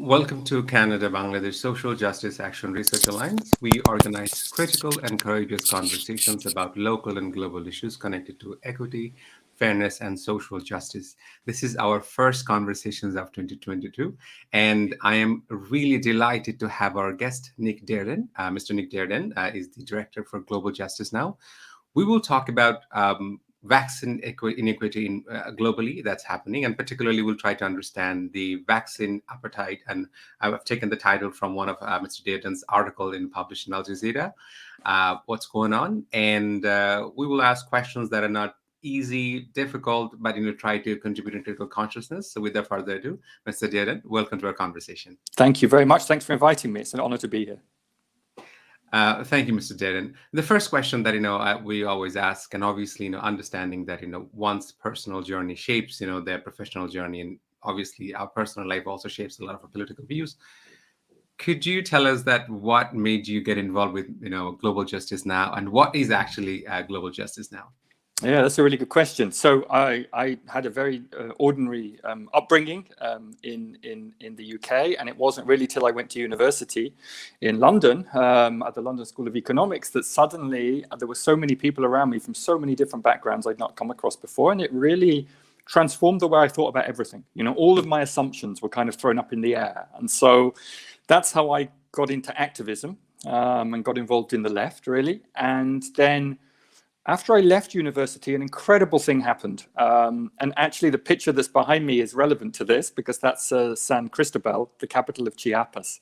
Welcome to Canada Bangladesh Social Justice Action Research Alliance. We organize critical and courageous conversations about local and global issues connected to equity, fairness, and social justice. This is our first conversations of 2022, and I am really delighted to have our guest, Nick Dearden. Mr. Nick Dearden is the Director for Global Justice Now. We will talk about vaccine inequity globally that's happening, and particularly we'll try to understand the vaccine apartheid. And I've taken the title from one of Mr. Dearden's article published in Al Jazeera, what's going on, and we will ask questions that are not easy, difficult, but try to contribute to critical consciousness. So without further ado, Mr. Dearden, welcome to our conversation. Thank you very much. Thanks for inviting me. It's an honor to be here. Thank you, Mr. Dearden. The first question that we always ask, and obviously understanding that one's personal journey shapes their professional journey, and obviously our personal life also shapes a lot of our political views. Could you tell us that what made you get involved with Global Justice Now, and what is actually Global Justice Now? Yeah, that's a really good question. So I had a very ordinary upbringing in the UK, and it wasn't really till I went to university in London at the London School of Economics that suddenly there were so many people around me from so many different backgrounds I'd not come across before, and it really transformed the way I thought about everything. All of my assumptions were kind of thrown up in the air, and so that's how I got into activism and got involved in the left, really, and then. After I left university, an incredible thing happened. And actually, the picture that's behind me is relevant to this because that's San Cristobal, the capital of Chiapas.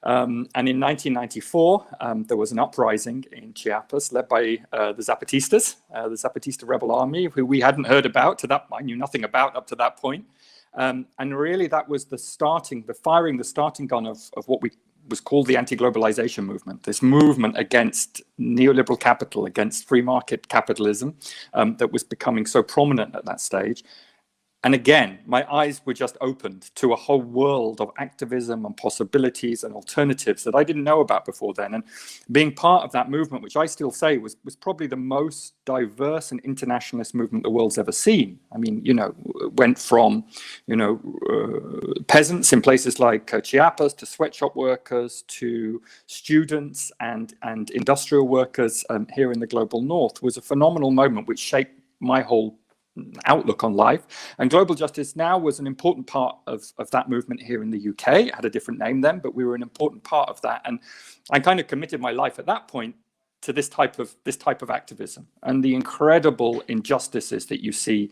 And in 1994, there was an uprising in Chiapas led by the Zapatista rebel army, who we hadn't heard about. I knew nothing about up to that point. And really, that was the starting gun of what was called the anti-globalization movement, this movement against neoliberal capital, against free market capitalism that was becoming so prominent at that stage. And again, my eyes were just opened to a whole world of activism and possibilities and alternatives that I didn't know about before then. And being part of that movement, which I still say was probably the most diverse and internationalist movement the world's ever seen. I mean, went from, peasants in places like Chiapas to sweatshop workers to students and industrial workers here in the global north, was a phenomenal moment which shaped my whole outlook on life. And Global Justice Now was an important part of that movement here in the UK. It had a different name then, but we were an important part of that. And I kind of committed my life at that point to this type of activism and the incredible injustices that you see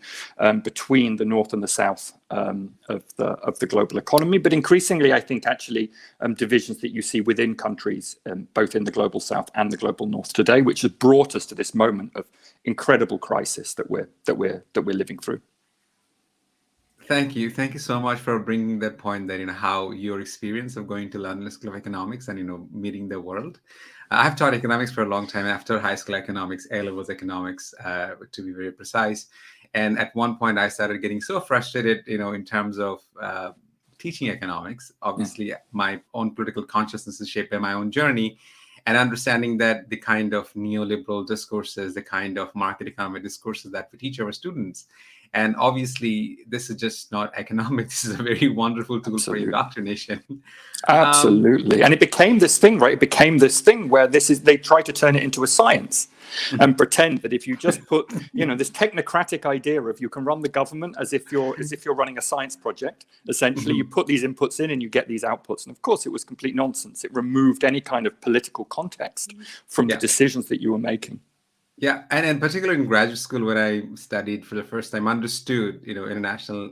between the North and the South of the global economy, but increasingly, I think, actually, divisions that you see within countries, both in the global South and the global North today, which has brought us to this moment of incredible crisis that we're living through. Thank you so much for bringing that point. That how your experience of going to London School of Economics and meeting the world. I've taught economics for a long time. After high school economics, A-levels economics, to be very precise. And at one point, I started getting so frustrated, in terms of teaching economics. Obviously, my own political consciousness is shaped by my own journey, and understanding that the kind of neoliberal discourses, the kind of market economy discourses that we teach our students. And obviously, this is just not economics. This is a very wonderful tool for indoctrination. Absolutely. And it became this thing, right? It became this thing where they try to turn it into a science and pretend that if you just put, this technocratic idea of you can run the government as if you're running a science project, essentially, you put these inputs in and you get these outputs. And of course, it was complete nonsense. It removed any kind of political context from the decisions that you were making. Yeah, and particularly in graduate school, when I studied for the first time, understood, international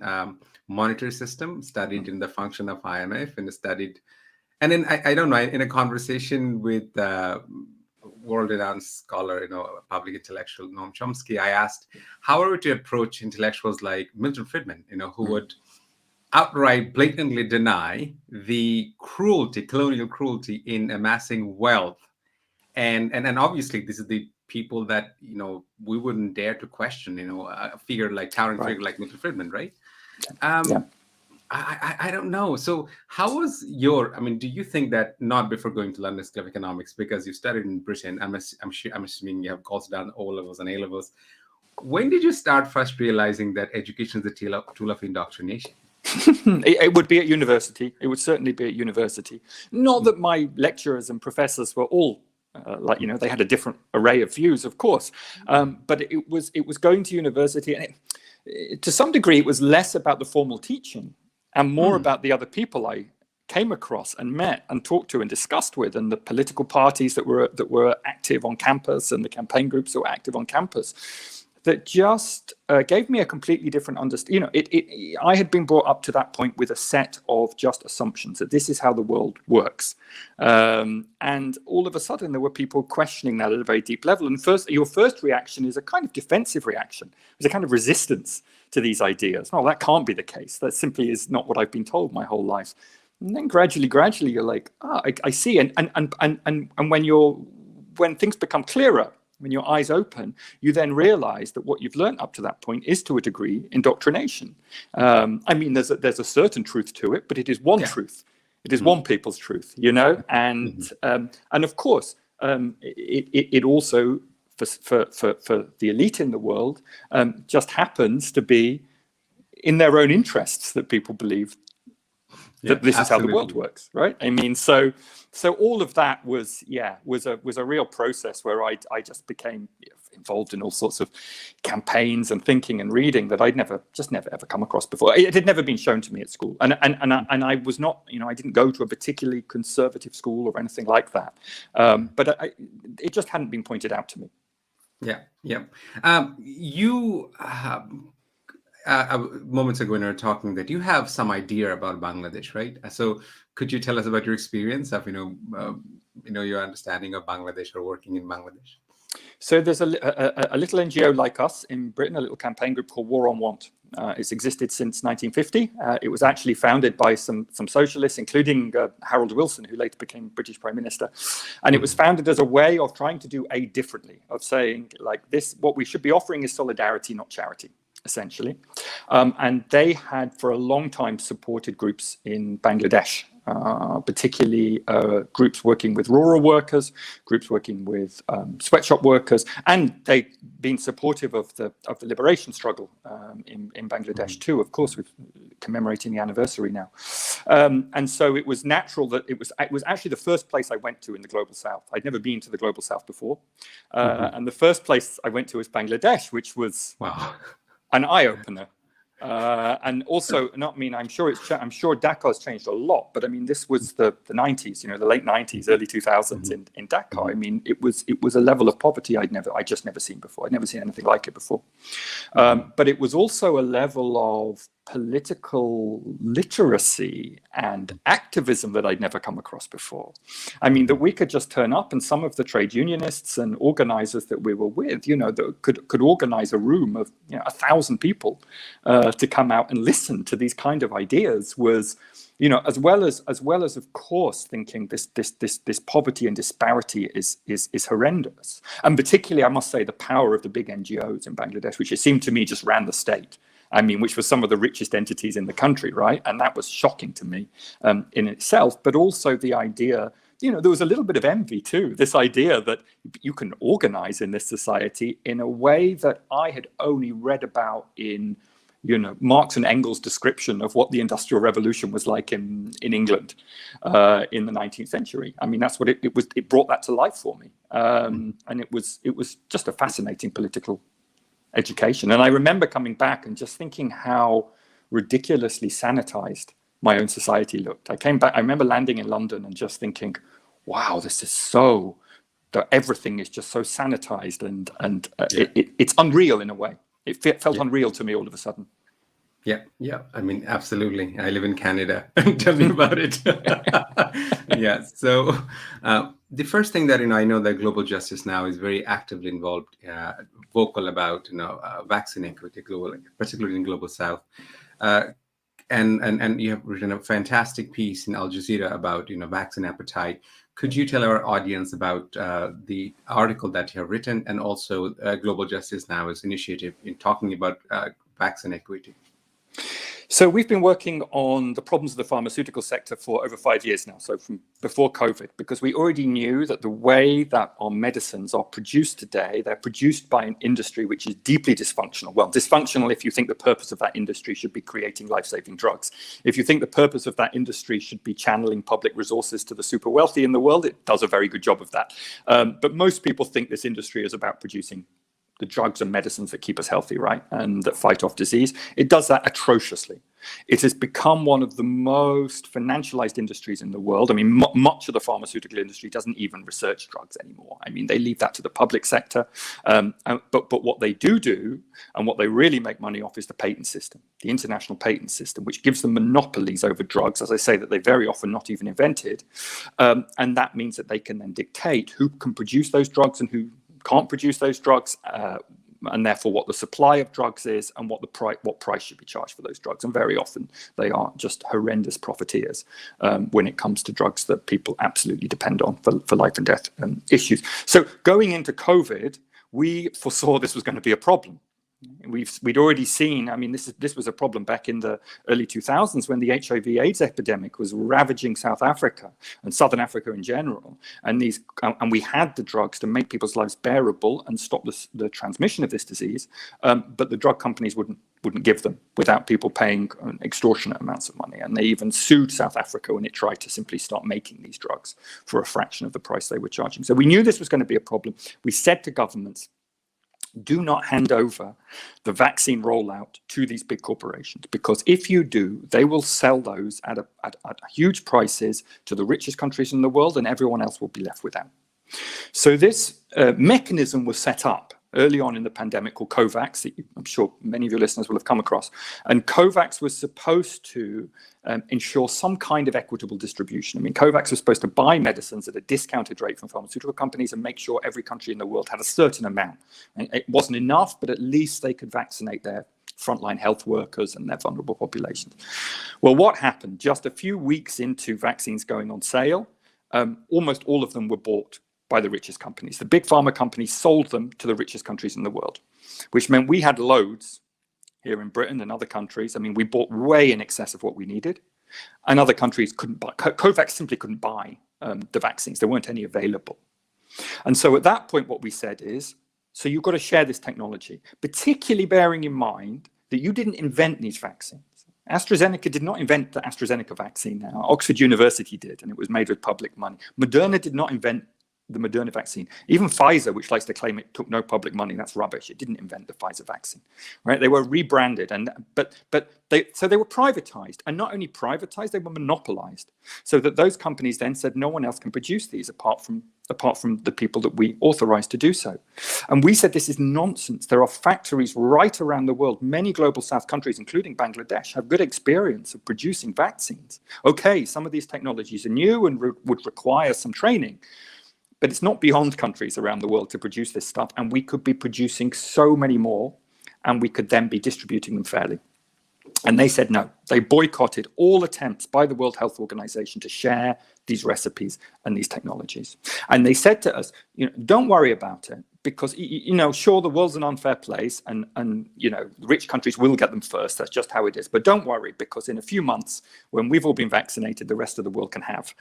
monetary system, studied in the function of IMF, and studied, and then I don't know, in a conversation with world-renowned scholar, public intellectual Noam Chomsky, I asked, how are we to approach intellectuals like Milton Friedman, who would outright, blatantly deny the cruelty, colonial cruelty in amassing wealth, and obviously this is the people that we wouldn't dare to question, a figure like towering figure like Milton Friedman, right? I don't know. So how was do you think that, not before going to London School of Economics, because you studied in Britain, I'm assuming you have also done O-levels and A-levels. When did you start first realizing that education is a tool of indoctrination? It would be at university. It would certainly be at university. Not that my lecturers and professors were all they had a different array of views, of course, but it was going to university, and to some degree, it was less about the formal teaching and more about the other people I came across and met and talked to and discussed with, and the political parties that were active on campus and the campaign groups that were active on campus, that just gave me a completely different understanding. I had been brought up to that point with a set of just assumptions that this is how the world works. And all of a sudden, there were people questioning that at a very deep level. And your first reaction is a kind of defensive reaction. It's a kind of resistance to these ideas. No, that can't be the case. That simply is not what I've been told my whole life. And then gradually, you're like, I see. And when things become clearer, when your eyes open, you then realize that what you've learned up to that point is, to a degree, indoctrination. I mean, there's a certain truth to it, but it is one truth. It is one people's truth, and of course, it also, for the elite in the world, just happens to be in their own interests that people believe that this is how the world works, right? I mean, so all of that was a real process where I just became involved in all sorts of campaigns and thinking and reading that I'd never ever come across before. It had never been shown to me at school, and I was not, I didn't go to a particularly conservative school or anything like that, but it just hadn't been pointed out to me. Yeah. You moments ago when we were talking that you have some idea about Bangladesh, right? So could you tell us about your experience of your understanding of Bangladesh or working in Bangladesh? So there's a little NGO like us in Britain, a little campaign group called War on Want. It's existed since 1950. It was actually founded by some socialists, including Harold Wilson, who later became British Prime Minister. And it was founded as a way of trying to do aid differently, of saying, like, this, what we should be offering is solidarity, not charity, essentially. And they had for a long time supported groups in Bangladesh, particularly groups working with rural workers, groups working with sweatshop workers, and they've been supportive of the liberation struggle in Bangladesh too. Of course, we're commemorating the anniversary now, and so it was natural that it was actually the first place I went to in the global south. I'd never been to the global south before, and the first place I went to was Bangladesh, which was an eye-opener. And also, I'm sure Dhaka has changed a lot, but I mean, this was the 90s, the late 90s, early 2000s in Dhaka. I mean, it was a level of poverty I'd just never seen before. I'd never seen anything like it before. But it was also a level of political literacy and activism that I'd never come across before. I mean, that we could just turn up, and some of the trade unionists and organizers that we were with, that could organize a room of 1,000 people to come out and listen to these kind of ideas was, as well as of course thinking this poverty and disparity is horrendous, and particularly I must say the power of the big NGOs in Bangladesh, which it seemed to me just ran the state. I mean, which was some of the richest entities in the country, right? And that was shocking to me in itself. But also the idea, there was a little bit of envy too. This idea that you can organize in this society in a way that I had only read about in, Marx and Engels' description of what the Industrial Revolution was like in England in the 19th century. I mean, that's what it was. It brought that to life for me, and it was just a fascinating political education. And I remember coming back and just thinking how ridiculously sanitized my own society looked. I came back, I remember landing in London and just thinking, wow, this is everything is just so sanitized, and it's unreal in a way. It felt unreal to me all of a sudden. Yeah. I mean, absolutely. I live in Canada. Tell me about it. Yeah. So the first thing that, I know that Global Justice Now is very actively involved, vocal about, vaccine equity, particularly in Global South. And you have written a fantastic piece in Al Jazeera about, vaccine appetite. Could you tell our audience about the article that you have written, and also Global Justice Now's initiative in talking about vaccine equity? So we've been working on the problems of the pharmaceutical sector for over 5 years now, so from before COVID, because we already knew that the way that our medicines are produced today, they're produced by an industry which is deeply dysfunctional. Well, dysfunctional if you think the purpose of that industry should be creating life-saving drugs. If you think the purpose of that industry should be channeling public resources to the super wealthy in the world, it does a very good job of that. But most people think this industry is about producing the drugs and medicines that keep us healthy, right? And that fight off disease. It does that atrociously. It has become one of the most financialized industries in the world. I mean, much of the pharmaceutical industry doesn't even research drugs anymore. I mean, they leave that to the public sector. But what they do, and what they really make money off, is the patent system, the international patent system, which gives them monopolies over drugs, as I say, that they very often not even invented. And that means that they can then dictate who can produce those drugs and who can't produce those drugs, and therefore what the supply of drugs is and what price should be charged for those drugs. And very often they are just horrendous profiteers when it comes to drugs that people absolutely depend on for life and death issues. So going into COVID, we foresaw this was going to be a problem. We'd already seen, I mean, this was a problem back in the early 2000s when the HIV/AIDS epidemic was ravaging South Africa and Southern Africa in general. And we had the drugs to make people's lives bearable and stop the transmission of this disease, but the drug companies wouldn't give them without people paying extortionate amounts of money. And they even sued South Africa when it tried to simply start making these drugs for a fraction of the price they were charging. So we knew this was going to be a problem. We said to governments, do not hand over the vaccine rollout to these big corporations, because if you do, they will sell those at huge prices to the richest countries in the world, and everyone else will be left without. So this mechanism was set up early on in the pandemic called COVAX, that I'm sure many of your listeners will have come across. And COVAX was supposed to ensure some kind of equitable distribution. I mean, COVAX was supposed to buy medicines at a discounted rate from pharmaceutical companies and make sure every country in the world had a certain amount. And it wasn't enough, but at least they could vaccinate their frontline health workers and their vulnerable populations. Well, what happened? Just a few weeks into vaccines going on sale, almost all of them were bought by the richest companies. The big pharma companies sold them to the richest countries in the world, which meant we had loads here in Britain and other countries. I mean, we bought way in excess of what we needed, and other countries couldn't buy. COVAX simply couldn't buy the vaccines. There weren't any available. And so at that point, what we said is, so you've got to share this technology, particularly bearing in mind that you didn't invent these vaccines. AstraZeneca did not invent the AstraZeneca vaccine now. Oxford University did, and it was made with public money. Moderna did not invent the Moderna vaccine. Even Pfizer, which likes to claim it took no public money, that's rubbish. It didn't invent the Pfizer vaccine, right? They were rebranded, but they were privatized, and not only privatized, they were monopolized, so that those companies then said no one else can produce these apart from the people that we authorized to do so. And we said this is nonsense. There are factories right around the world. Many global south countries, including Bangladesh, have good experience of producing vaccines. Okay, some of these technologies are new and would require some training, but it's not beyond countries around the world to produce this stuff, and we could be producing so many more, and we could then be distributing them fairly. And they said no. They boycotted all attempts by the World Health Organization to share these recipes and these technologies. And they said to us, don't worry about it, because, sure, the world's an unfair place, and rich countries will get them first. That's just how it is. But don't worry, because in a few months, when we've all been vaccinated, the rest of the world can have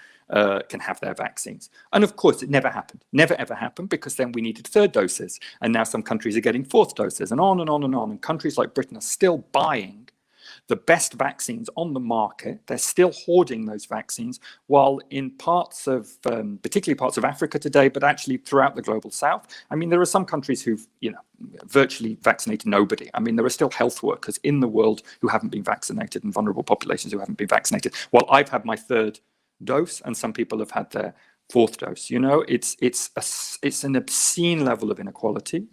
their vaccines. And of course, it never happened. Never, ever happened, because then we needed third doses. And now some countries are getting fourth doses, and on and on and on. And countries like Britain are still buying the best vaccines on the market. They're still hoarding those vaccines, while in parts of, particularly parts of Africa today, but actually throughout the global south, I mean, there are some countries who've, virtually vaccinated nobody. I mean, there are still health workers in the world who haven't been vaccinated, and vulnerable populations who haven't been vaccinated. Well, I've had my third dose, and some people have had their fourth dose. It's an obscene level of inequality.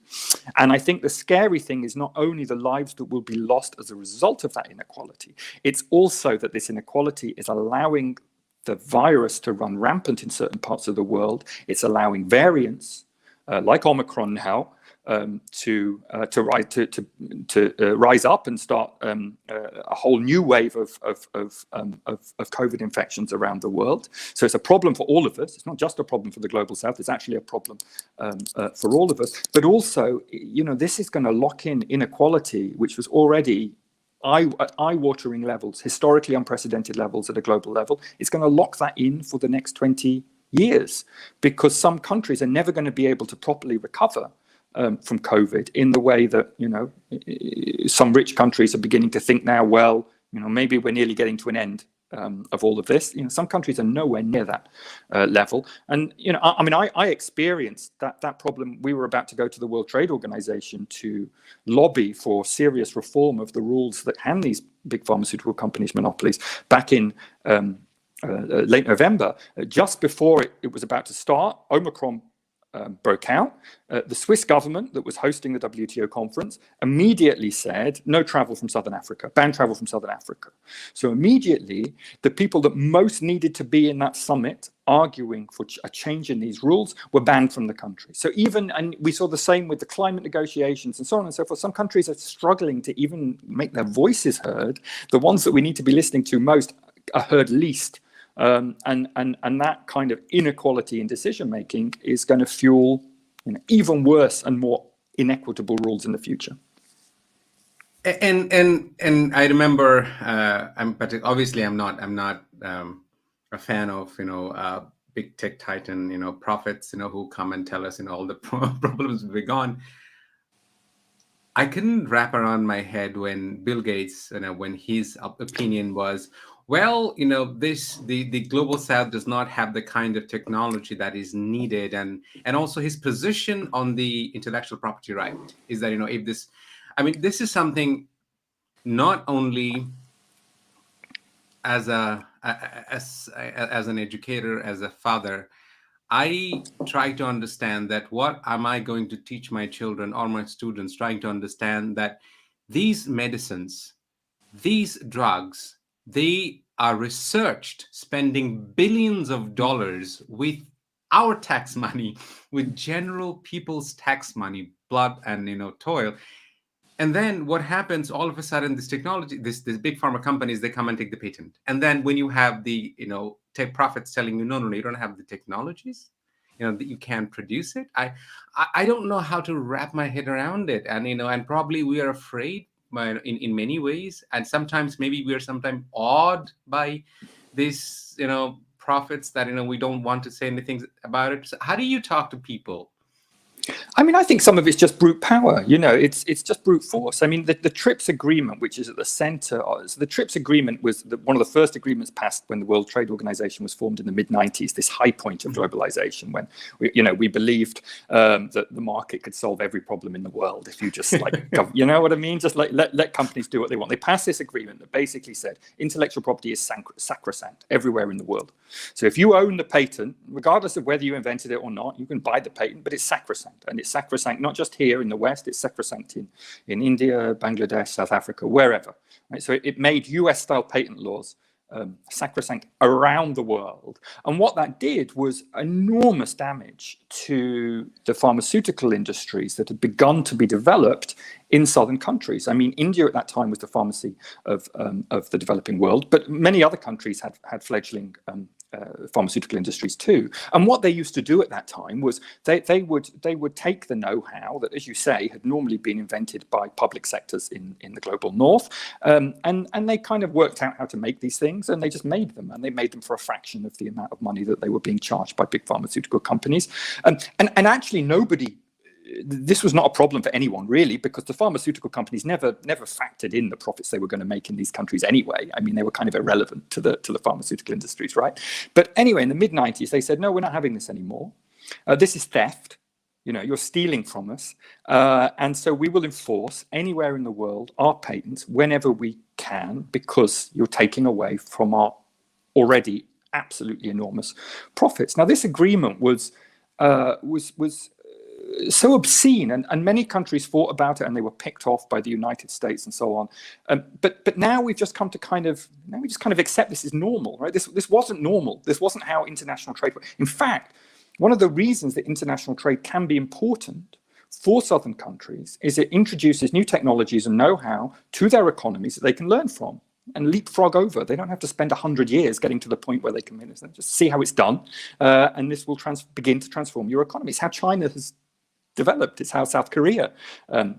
And I think the scary thing is not only the lives that will be lost as a result of that inequality, it's also that this inequality is allowing the virus to run rampant in certain parts of the world. It's allowing variants like Omicron now to rise up and start a whole new wave of COVID infections around the world. So it's a problem for all of us. It's not just a problem for the global south. It's actually a problem for all of us. But also, this is going to lock in inequality, which was already eye-watering levels, historically unprecedented levels at a global level. It's going to lock that in for the next 20 years, because some countries are never going to be able to properly recover from COVID in the way that, some rich countries are beginning to think now, well, maybe we're nearly getting to an end of all of this. Some countries are nowhere near that level. And, I experienced that problem. We were about to go to the World Trade Organization to lobby for serious reform of the rules that hand these big pharmaceutical companies monopolies back in late November. Just before it was about to start, Omicron broke out. The Swiss government that was hosting the WTO conference immediately said, no travel from Southern Africa, ban travel from Southern Africa. So immediately, the people that most needed to be in that summit arguing for a change in these rules were banned from the country. So and we saw the same with the climate negotiations and so on and so forth. Some countries are struggling to even make their voices heard. The ones that we need to be listening to most are heard least. And that kind of inequality in decision making is going to fuel even worse and more inequitable rules in the future. And I remember, but obviously I'm not a fan of big tech titan prophets who come and tell us all the problems will be gone. I couldn't wrap around my head when Bill Gates, when his opinion was, well, the global south does not have the kind of technology that is needed, and also his position on the intellectual property right is that if this, this is something not only as an educator, as a father, I try to understand that what am I going to teach my children or my students, trying to understand that these medicines, these drugs, they are researched, spending billions of dollars with our tax money, with general people's tax money, blood and toil. And then what happens, all of a sudden, this technology, this big pharma companies, they come and take the patent. And then when you have the tech profits telling you, no, you don't have the technologies, that you can't produce it. I don't know how to wrap my head around it. And and probably we are afraid in many ways, and sometimes maybe we are sometimes awed by this profits that we don't want to say anything about it. So how do you talk to people? I think some of it's just brute power. It's just brute force. The TRIPS agreement, which is at the center, so the TRIPS agreement was one of the first agreements passed when the World Trade Organization was formed in the mid-90s, this high point of globalization when we believed that the market could solve every problem in the world if you just you know what I mean? Just let companies do what they want. They passed this agreement that basically said intellectual property is sacrosanct everywhere in the world. So if you own the patent, regardless of whether you invented it or not, you can buy the patent, but it's sacrosanct. And it's sacrosanct not just here in the West, it's sacrosanct in India, Bangladesh, South Africa, wherever. Right? So it made US-style patent laws sacrosanct around the world. And what that did was enormous damage to the pharmaceutical industries that had begun to be developed in southern countries. India at that time was the pharmacy of the developing world, but many other countries had fledgling pharmaceutical industries too. And what they used to do at that time was they would take the know-how that, as you say, had normally been invented by public sectors in the global north, and they kind of worked out how to make these things, and they just made them, and they made them for a fraction of the amount of money that they were being charged by big pharmaceutical companies. And actually this was not a problem for anyone really, because the pharmaceutical companies never factored in the profits they were going to make in these countries anyway. They were kind of irrelevant to the pharmaceutical industries, right? But anyway, in the mid-90s, they said, no, we're not having this anymore. This is theft. You're stealing from us. And so we will enforce anywhere in the world our patents whenever we can, because you're taking away from our already absolutely enormous profits. Now, this agreement was so obscene, and many countries fought about it, and they were picked off by the United States and so on. But now we've just come to kind of accept this is normal, right? This wasn't normal. This wasn't how international trade worked. In fact, one of the reasons that international trade can be important for southern countries is it introduces new technologies and know-how to their economies that they can learn from and leapfrog over. They don't have to spend 100 years getting to the point where they can just see how it's done, and this will begin to transform your economy. It's how China has developed. It's how South Korea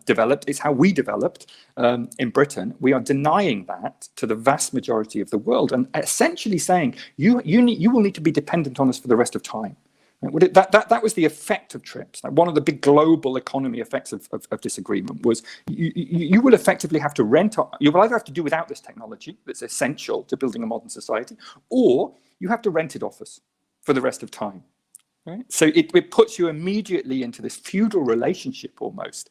developed. It's how we developed in Britain. We are denying that to the vast majority of the world, and essentially saying you will need to be dependent on us for the rest of time. That was the effect of TRIPS. Like one of the big global economy effects of disagreement was you will effectively have to rent. You will either have to do without this technology that's essential to building a modern society, or you have to rent it off us for the rest of time. Right? So it puts you immediately into this feudal relationship almost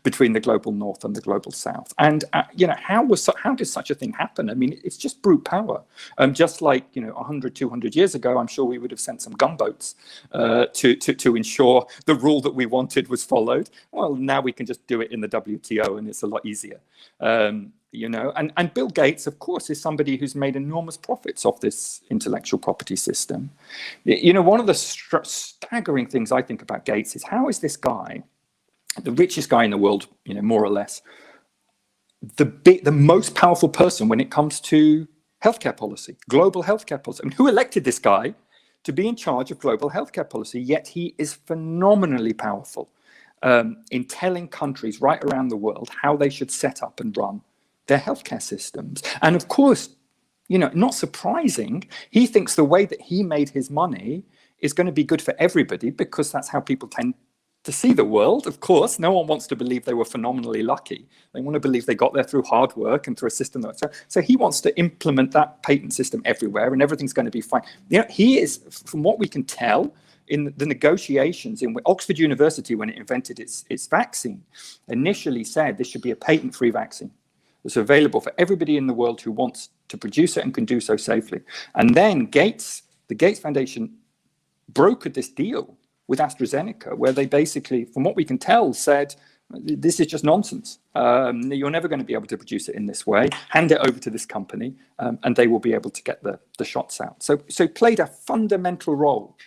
between the global north and the global south. And how does such a thing happen? I mean, it's just brute power. Just like 100, 200 years ago, I'm sure we would have sent some gunboats to ensure the rule that we wanted was followed. Well, now we can just do it in the WTO, and it's a lot easier. And Bill Gates, of course, is somebody who's made enormous profits off this intellectual property system. One of the staggering things I think about Gates is how is this guy, the richest guy in the world, more or less, the most powerful person when it comes to healthcare policy, global healthcare policy. I mean, who elected this guy to be in charge of global healthcare policy? Yet he is phenomenally powerful in telling countries right around the world how they should set up and run their healthcare systems. And of course, not surprising, he thinks the way that he made his money is going to be good for everybody because that's how people tend to see the world. Of course, no one wants to believe they were phenomenally lucky. They want to believe they got there through hard work and through a system. So he wants to implement that patent system everywhere and everything's going to be fine. He is, from what we can tell, in the negotiations in Oxford University, when it invented its vaccine, initially said this should be a patent-free vaccine. It's available for everybody in the world who wants to produce it and can do so safely. And then the Gates Foundation brokered this deal with AstraZeneca, where they basically, from what we can tell, said, this is just nonsense. You're never going to be able to produce it in this way. Hand it over to this company, and they will be able to get the shots out. So it played a fundamental role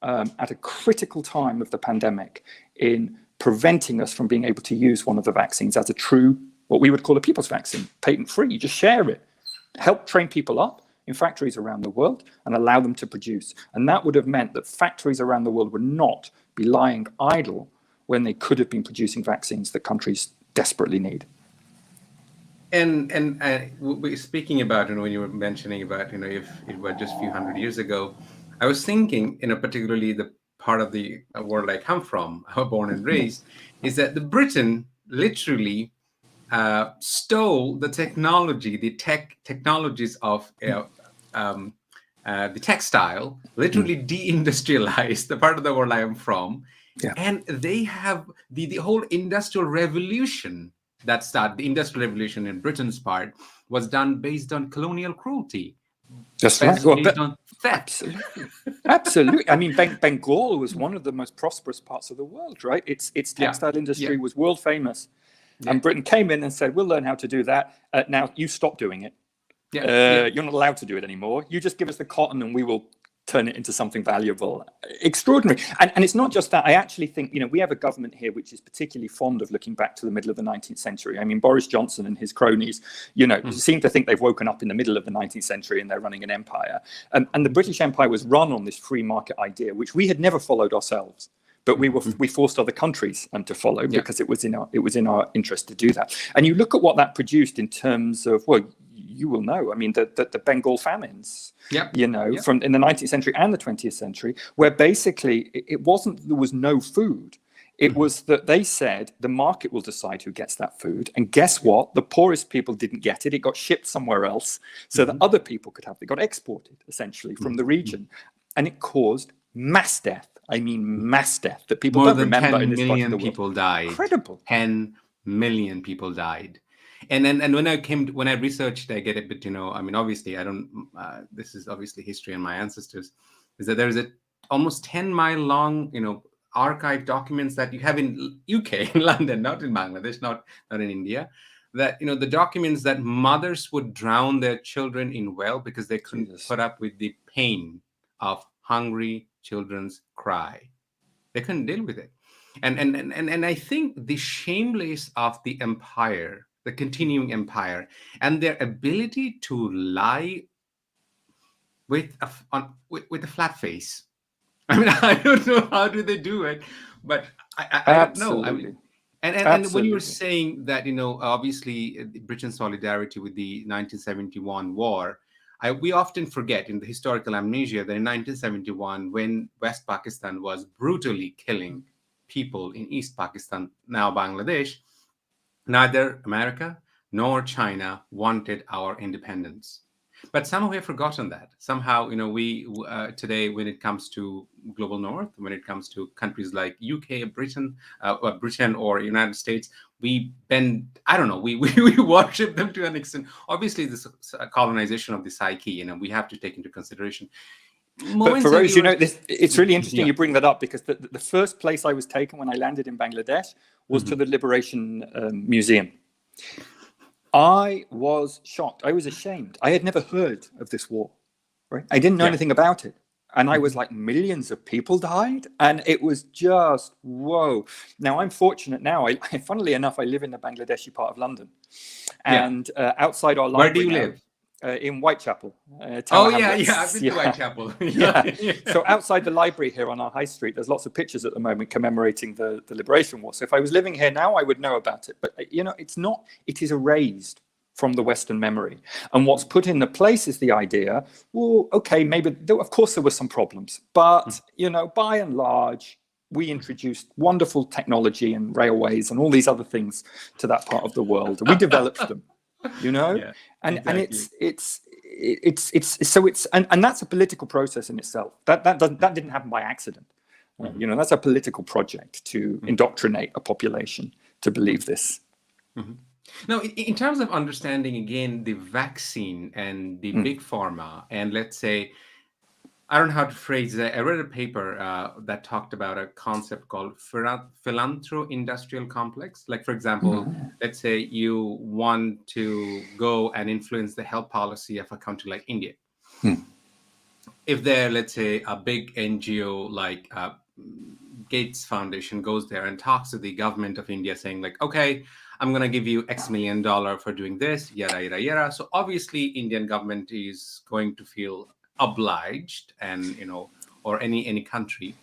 at a critical time of the pandemic in preventing us from being able to use one of the vaccines as a true, what we would call a people's vaccine, patent-free. You just share it, help train people up in factories around the world and allow them to produce. And that would have meant that factories around the world would not be lying idle when they could have been producing vaccines that countries desperately need. And speaking about, when you were mentioning about, if it were just a few hundred years ago, I was thinking, particularly the part of the world I come from, born and raised, is that the Britain literally stole the technology, the technologies of the textile, literally deindustrialized the part of the world I am from. Yeah. And they have the whole industrial revolution that started, the industrial revolution in Britain's part, was done based on colonial cruelty. That's right. Based on theft. Absolutely. I mean, Bengal was one of the most prosperous parts of the world, right? Its textile industry was world famous. Yeah. And Britain came in and said, we'll learn how to do that. Now you stop doing it. You're not allowed to do it anymore. You just give us the cotton and we will turn it into something valuable. Extraordinary. And it's not just that. I actually think, we have a government here which is particularly fond of looking back to the middle of the 19th century. I mean, Boris Johnson and his cronies, seem to think they've woken up in the middle of the 19th century and they're running an empire. And the British Empire was run on this free market idea, which we had never followed ourselves. But we forced other countries to follow because it was in our interest to do that. And you look at what that produced in terms of, well, you will know. I mean, the Bengal famines, from in the 19th century and the 20th century, where basically it wasn't there was no food. It was that they said the market will decide who gets that food. And guess what? The poorest people didn't get it. It got shipped somewhere else so that other people could have it. It got exported essentially from the region, and it caused mass death. I mean, mass death that people don't remember in this part of the world. More than 10 million people died. Incredible. 10 million people died. And when I researched, I get a bit, obviously I don't, this is obviously history and my ancestors, is that there is almost 10-mile long, archive documents that you have in UK, in London, not in Bangladesh, not in India, that, the documents that mothers would drown their children in well because they couldn't put up with the pain of hungry children's cry. They couldn't deal with it. And I think the shameless of the empire, the continuing empire, and their ability to lie with a flat face, I mean, I don't know how do they do it, but I don't know. I mean, Absolutely. and when you were Absolutely. saying that, obviously Britain's solidarity with the 1971 war, we often forget in the historical amnesia that in 1971, when West Pakistan was brutally killing people in East Pakistan, now Bangladesh, neither America nor China wanted our independence. But somehow we have forgotten that. Somehow, we today, when it comes to global North, when it comes to countries like UK, Britain, or United States, we bend. I don't know. We worship them to an extent. Obviously, this colonization of the psyche. We have to take into consideration But moments that Feroz, you were. it's really interesting Yeah. you bring that up, because the first place I was taken when I landed in Bangladesh was to Mhm. the Liberation Museum. I was shocked. I was ashamed. I had never heard of this war. Right? I didn't know Yeah. anything about it. And I was Mhm. like, millions of people died. And it was just, whoa. Now, I'm fortunate now. Funnily enough, I live in the Bangladeshi part of London. Yeah. And outside our Where do library you now, live? in Whitechapel, Oh Tower yeah, yeah. I've Hamlets. been to Yeah. Whitechapel. Yeah. Yeah. So outside the library here on our high street, there's lots of pictures at the moment commemorating the Liberation War. So if I was living here now, I would know about it. But, it's not, it is erased from the Western memory. And what's put in the place is the idea, well, okay, maybe, of course there were some problems, but, by and large, we introduced wonderful technology and railways and all these other things to that part of the world. We developed them, Yeah, and exactly. and that's a political process in itself. That didn't happen by accident. Mhm. That's a political project to Mhm. indoctrinate a population to believe this. Mhm. Now, in terms of understanding again the vaccine and the Mm. big pharma, and let's say, I don't know how to phrase it. I read a paper that talked about a concept called philanthro-industrial complex. Like, for example, Mm. let's say you want to go and influence the health policy of a country like India. Mm. If there, let's say, a big NGO like Gates Foundation goes there and talks to the government of India, saying like, okay, I'm going to give you X million dollar for doing this, yada yada yada. So obviously, Indian government is going to feel obliged, and or any country.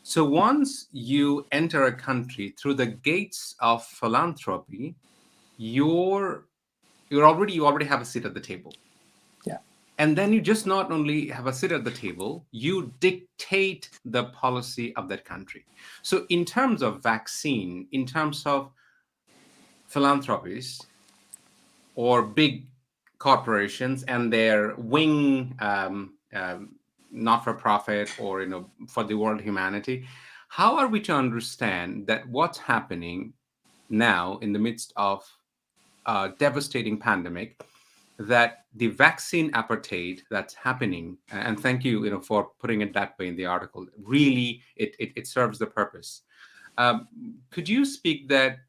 So once you enter a country through the gates of philanthropy, you're you already have a seat at the table. Yeah. And then you just not only have a seat at the table, you dictate the policy of that country. So, in terms of vaccine, in terms of philanthropies or big corporations and their wing, not for profit, or for the world humanity, how are we to understand that what's happening now in the midst of a devastating pandemic, that the vaccine apartheid that's happening, and thank you, for putting it that way in the article, really it serves the purpose. Um, could you speak that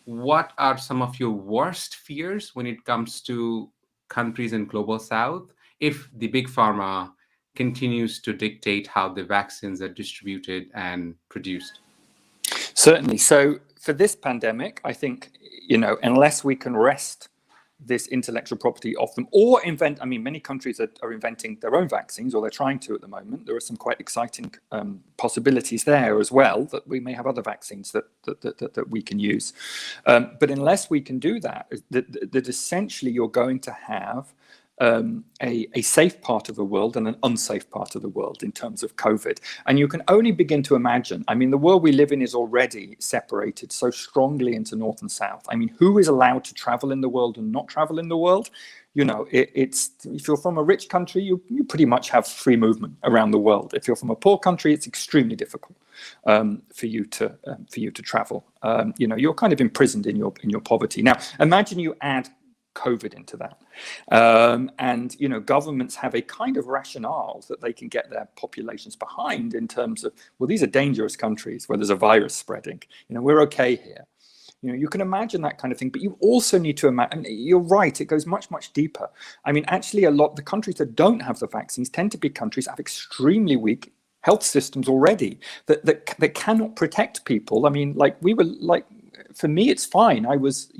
what are some of your worst fears when it comes to countries in global south if the big pharma continues to dictate how the vaccines are distributed and produced? Certainly. So for this pandemic, I think, unless we can wrest this intellectual property off them or invent, I mean, many countries are inventing their own vaccines, or they're trying to at the moment. There are some quite exciting possibilities there as well, that we may have other vaccines that we can use. But unless we can do that, that essentially you're going to have a safe part of the world and an unsafe part of the world in terms of COVID. And you can only begin to imagine, I mean, the world we live in is already separated so strongly into North and South. I mean, who is allowed to travel in the world and not travel in the world? It's if you're from a rich country, you pretty much have free movement around the world. If you're from a poor country, it's extremely difficult for you to travel. You're kind of imprisoned in your poverty. Now, imagine you add COVID into that. And governments have a kind of rationale that they can get their populations behind in terms of, well, these are dangerous countries where there's a virus spreading. We're okay here. You can imagine that kind of thing, but you also need to imagine, you're right, it goes much, much deeper. I mean, actually, the countries that don't have the vaccines tend to be countries that have extremely weak health systems already, that cannot protect people. I mean, for me, it's fine. I was,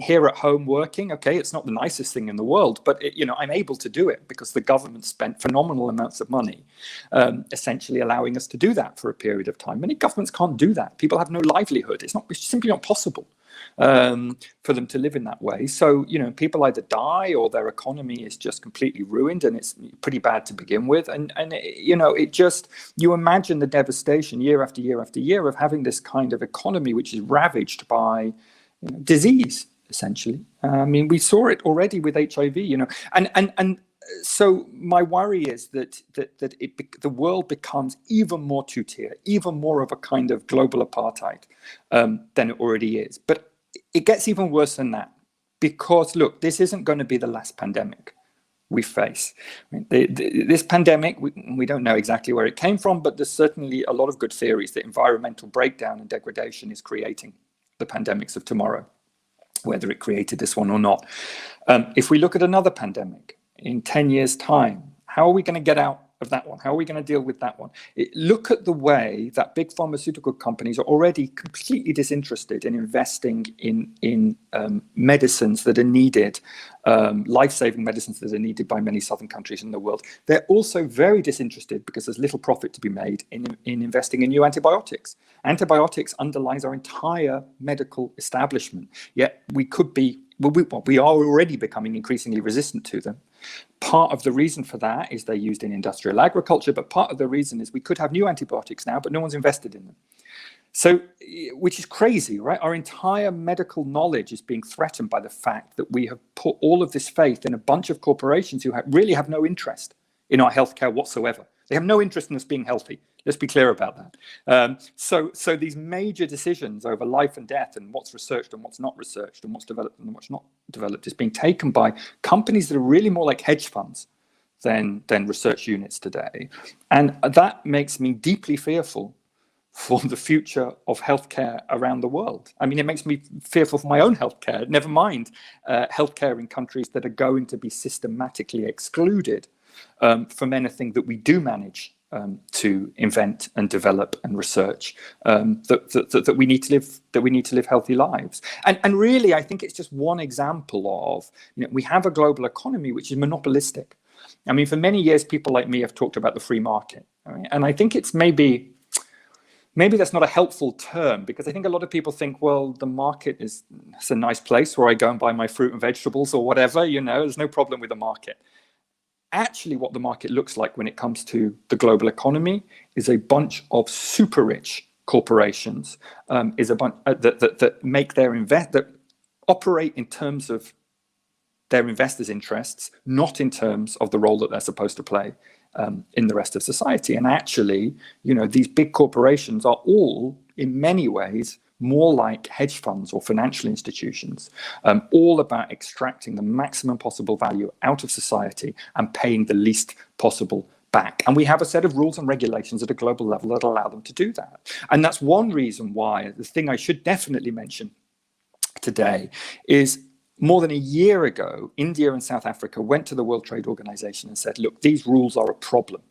here at home working. Okay, it's not the nicest thing in the world, but I'm able to do it because the government spent phenomenal amounts of money, essentially allowing us to do that for a period of time. Many governments can't do that. People have no livelihood. It's simply not possible for them to live in that way. So, people either die or their economy is just completely ruined, and it's pretty bad to begin with. And you imagine the devastation year after year after year of having this kind of economy which is ravaged by disease, essentially. We saw it already with HIV, and so my worry is that the world becomes even more two-tier, even more of a kind of global apartheid than it already is. But it gets even worse than that, because look, this isn't going to be the last pandemic we face. This pandemic, we don't know exactly where it came from, but there's certainly a lot of good theories that environmental breakdown and degradation is creating the pandemics of tomorrow, whether it created this one or not. If we look at another pandemic in 10 years' time, how are we going to get out of that one? How are we going to deal with that one? Look at the way that big pharmaceutical companies are already completely disinterested in investing in medicines that are needed, life-saving medicines that are needed by many southern countries in the world. They're also very disinterested, because there's little profit to be made in investing in new antibiotics. Antibiotics underlies our entire medical establishment, yet we are already becoming increasingly resistant to them. Part of the reason for that is they're used in industrial agriculture, but part of the reason is we could have new antibiotics now, but no one's invested in them. So, which is crazy, right? Our entire medical knowledge is being threatened by the fact that we have put all of this faith in a bunch of corporations who really have no interest in our healthcare whatsoever. They have no interest in us being healthy. Let's be clear about that. So these major decisions over life and death, and what's researched and what's not researched, and what's developed and what's not developed, is being taken by companies that are really more like hedge funds than research units today. And that makes me deeply fearful for the future of healthcare around the world. It makes me fearful for my own healthcare, never mind healthcare in countries that are going to be systematically excluded from anything that we do manage to invent and develop and research, that we need to live healthy lives. And really, I think it's just one example of, we have a global economy which is monopolistic. For many years, people like me have talked about the free market, right? And I think it's maybe that's not a helpful term, because I think a lot of people think, well, the market it's a nice place where I go and buy my fruit and vegetables or whatever, there's no problem with the market. Actually, what the market looks like when it comes to the global economy is a bunch of super rich corporations, is a bunch that make that operate in terms of their investors' interests, not in terms of the role that they're supposed to play in the rest of society. And actually, these big corporations are all, in many ways, more like hedge funds or financial institutions, all about extracting the maximum possible value out of society and paying the least possible back. And we have a set of rules and regulations at a global level that allow them to do that. And that's one reason why the thing I should definitely mention today is, more than a year ago, India and South Africa went to the World Trade Organization and said, look, these rules are a problem.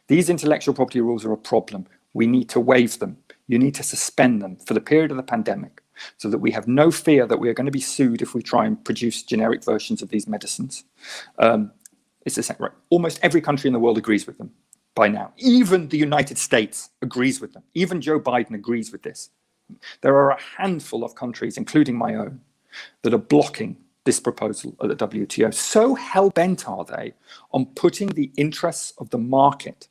These intellectual property rules are a problem. We need to waive them. You need to suspend them for the period of the pandemic, so that we have no fear that we are going to be sued if we try and produce generic versions of these medicines. It's the same, right? Almost every country in the world agrees with them by now. Even the United States agrees with them. Even Joe Biden agrees with this. There are a handful of countries, including my own, that are blocking this proposal at the WTO. So hell-bent are they on putting the interests of the market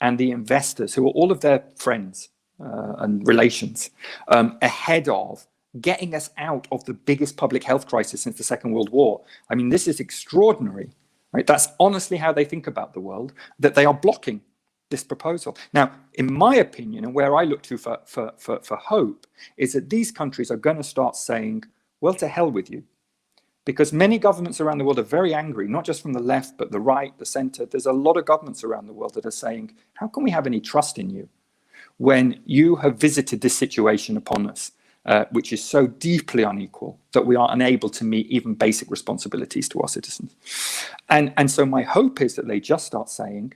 and the investors, who are all of their friends and relations, ahead of getting us out of the biggest public health crisis since the Second World War. This is extraordinary, right? That's honestly how they think about the world, that they are blocking this proposal. Now, in my opinion, and where I look to for hope, is that these countries are going to start saying, well, to hell with you. Because many governments around the world are very angry, not just from the left, but the right, the center. There's a lot of governments around the world that are saying, how can we have any trust in you when you have visited this situation upon us, which is so deeply unequal that we are unable to meet even basic responsibilities to our citizens? And so my hope is that they just start saying,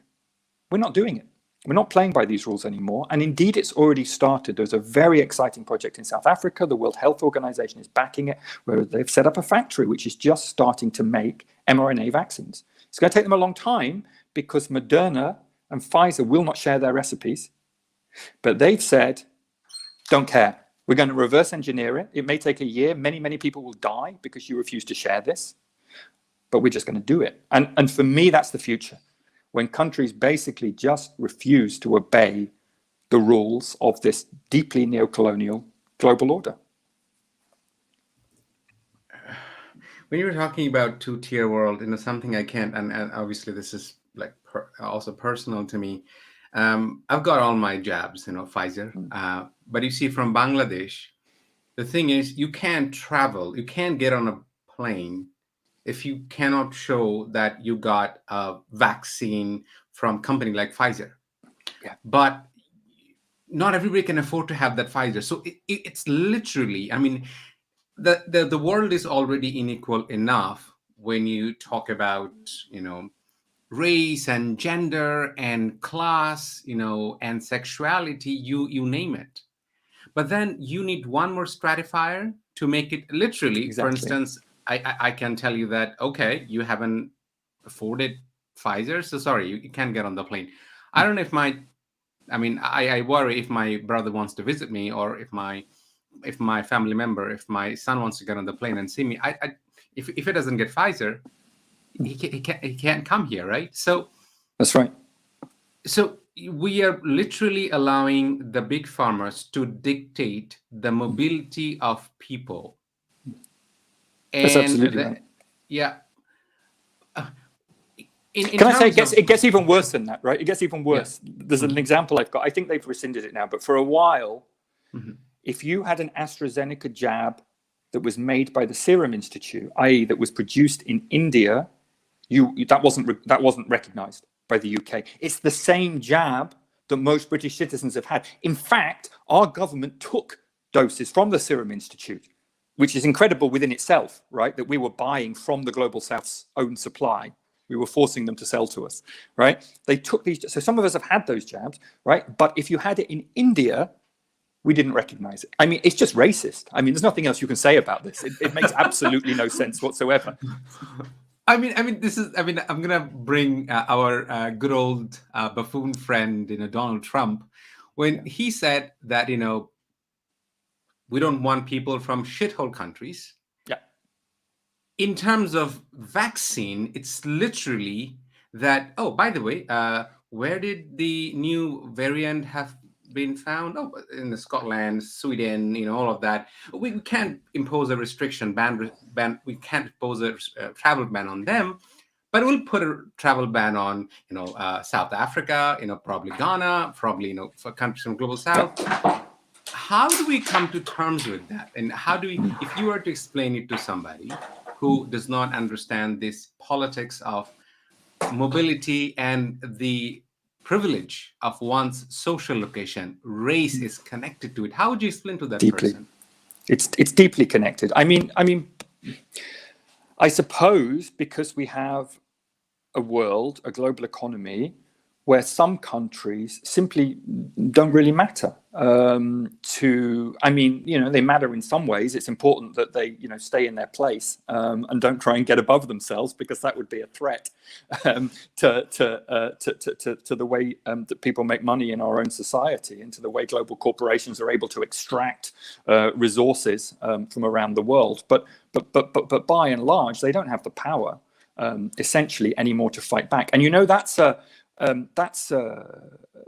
we're not doing it. We're not playing by these rules anymore. And indeed, it's already started. There's a very exciting project in South Africa. The World Health Organization is backing it, where they've set up a factory which is just starting to make mRNA vaccines. It's going to take them a long time because Moderna and Pfizer will not share their recipes. But they've said, don't care. We're going to reverse engineer it. It may take a year. Many, many people will die because you refuse to share this. But we're just going to do it. And for me, that's the future. When countries basically just refuse to obey the rules of this deeply neo-colonial global order. When you were talking about two-tier world, something I can't, and obviously this is like also personal to me. I've got all my jabs, Pfizer. But you see, from Bangladesh, the thing is, you can't travel, you can't get on a plane if you cannot show that you got a vaccine from a company like Pfizer. Yeah. But not everybody can afford to have that Pfizer. So it's literally, the world is already unequal enough when you talk about, race and gender and class, and sexuality, you name it. But then you need one more stratifier to make it literally. Exactly. For instance, I can tell you that, okay, you haven't afforded Pfizer, so sorry, you can't get on the plane. I don't know if I worry if my brother wants to visit me, or if my family member, if my son wants to get on the plane and see me. If it doesn't get Pfizer, he can't come here, right? So that's right. So we are literally allowing the big farmers to dictate the mobility of people. That's absolutely right. Yeah. Can I say it gets even worse than that, right? It gets even worse. Yeah. There's an example I've got. I think they've rescinded it now, but for a while, if you had an AstraZeneca jab that was made by the Serum Institute, i.e., that was produced in India, that wasn't recognized by the UK. It's the same jab that most British citizens have had. In fact, our government took doses from the Serum Institute, which is incredible within itself, right? That we were buying from the Global South's own supply. We were forcing them to sell to us, right? They took these, so some of us have had those jabs, right? But if you had it in India, we didn't recognize it. It's just racist. There's nothing else you can say about this. It makes absolutely no sense whatsoever. I'm gonna bring our good old buffoon friend, Donald Trump, when he said that we don't want people from shithole countries. Yeah. In terms of vaccine, it's literally that. Oh, by the way, where did the new variant have been found? Oh, in Scotland, Sweden, all of that. We can't impose a restriction ban. We can't impose a travel ban on them, but we'll put a travel ban on, South Africa, probably Ghana, probably, for countries from Global South. How do we come to terms with that? And how do we, if you were to explain it to somebody who does not understand this politics of mobility and the privilege of one's social location, race is connected to it. How would you explain to that person? It's deeply connected. I suppose because we have a global economy where some countries simply don't really matter. They matter in some ways. It's important that they, stay in their place and don't try and get above themselves, because that would be a threat to the way that people make money in our own society, and to the way global corporations are able to extract resources from around the world. But by and large, they don't have the power essentially anymore to fight back. And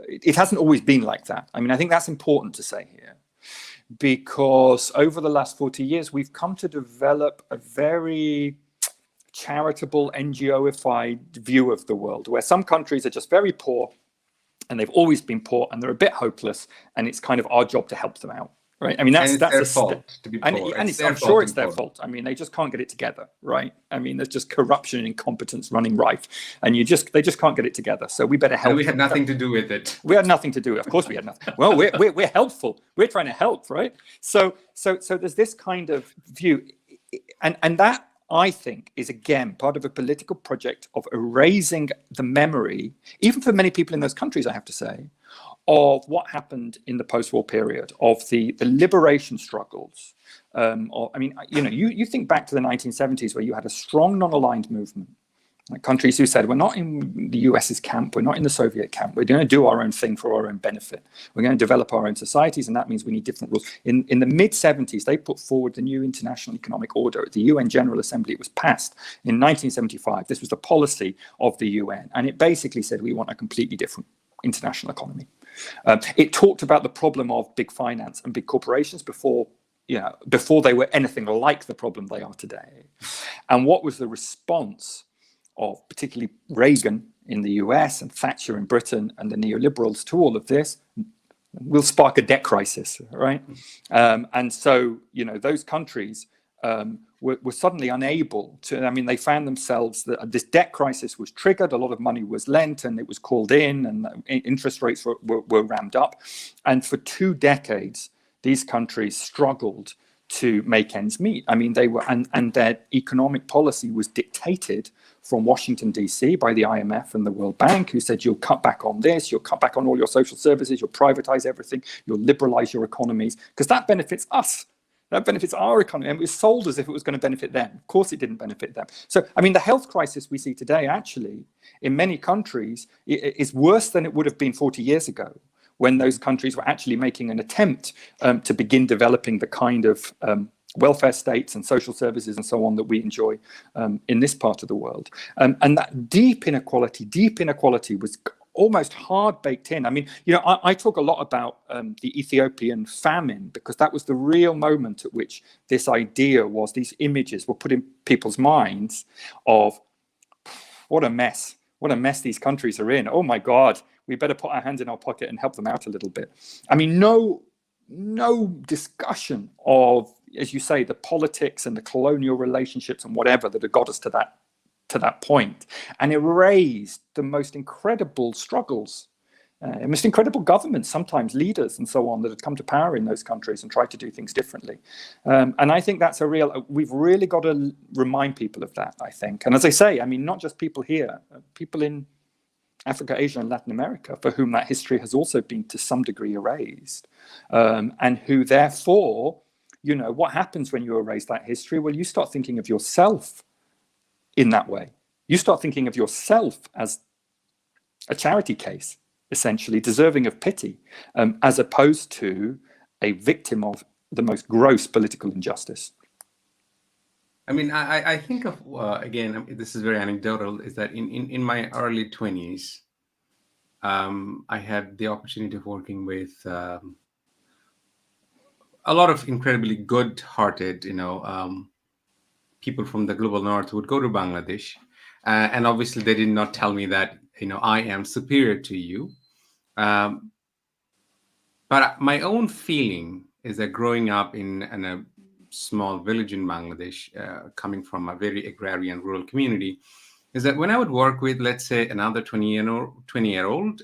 it hasn't always been like that. I think that's important to say here, because over the last 40 years, we've come to develop a very charitable, NGO-ified view of the world, where some countries are just very poor, and they've always been poor, and they're a bit hopeless, and it's kind of our job to help them out. Right. That's their fault to be poor. And I'm sure it's their fault. They just can't get it together. Right. There's just corruption and incompetence running rife, and they just can't get it together. So we better help. And we had nothing to do with it. We had nothing to do with it. Of course we had nothing. Well, we're helpful. We're trying to help. Right. So there's this kind of view, and that I think, is again part of a political project of erasing the memory, even for many people in those countries, I have to say, of what happened in the post-war period, of the liberation struggles. You think back to the 1970s, where you had a strong non-aligned movement, like countries who said, we're not in the US's camp, we're not in the Soviet camp, we're going to do our own thing for our own benefit. We're going to develop our own societies, and that means we need different rules. In the mid-70s, they put forward the new international economic order. At the UN General Assembly, it was passed in 1975. This was the policy of the UN, and it basically said we want a completely different international economy. It talked about the problem of big finance and big corporations before they were anything like the problem they are today. And what was the response of particularly Reagan in the US and Thatcher in Britain and the neoliberals to all of this? Will spark a debt crisis, right? And so, those countries were suddenly unable to, they found themselves that this debt crisis was triggered, a lot of money was lent and it was called in, and interest rates were ramped up. And for 2 decades, these countries struggled to make ends meet. They were, and their economic policy was dictated from Washington, D.C. by the IMF and the World Bank, who said, you'll cut back on this, you'll cut back on all your social services, you'll privatize everything, you'll liberalize your economies, because that benefits us. That benefits our economy. And it was sold as if it was going to benefit them. Of course, it didn't benefit them. So, the health crisis we see today, actually, in many countries, is worse than it would have been 40 years ago, when those countries were actually making an attempt to begin developing the kind of welfare states and social services and so on that we enjoy in this part of the world. And that deep inequality was almost hard baked in. I talk a lot about the Ethiopian famine, because that was the real moment at which this idea was, these images were put in people's minds of what a mess these countries are in. Oh my God, we better put our hands in our pocket and help them out a little bit. No discussion of, as you say, the politics and the colonial relationships and whatever that had got us to that point, and erased the most incredible struggles, most incredible governments, sometimes leaders and so on, that had come to power in those countries and tried to do things differently. And I think that's we've really got to remind people of that, I think. And as I say, not just people here, people in Africa, Asia, and Latin America, for whom that history has also been to some degree erased, and who therefore, what happens when you erase that history? Well, you start thinking of yourself in that way. You start thinking of yourself as a charity case, essentially deserving of pity, as opposed to a victim of the most gross political injustice. I think of, again, this is very anecdotal, is that in my early 20s, I had the opportunity of working with a lot of incredibly good-hearted, people from the global north who would go to Bangladesh. And obviously they did not tell me that, I am superior to you. But my own feeling is that growing up in a small village in Bangladesh, coming from a very agrarian rural community, is that when I would work with, let's say, another 20-year-old,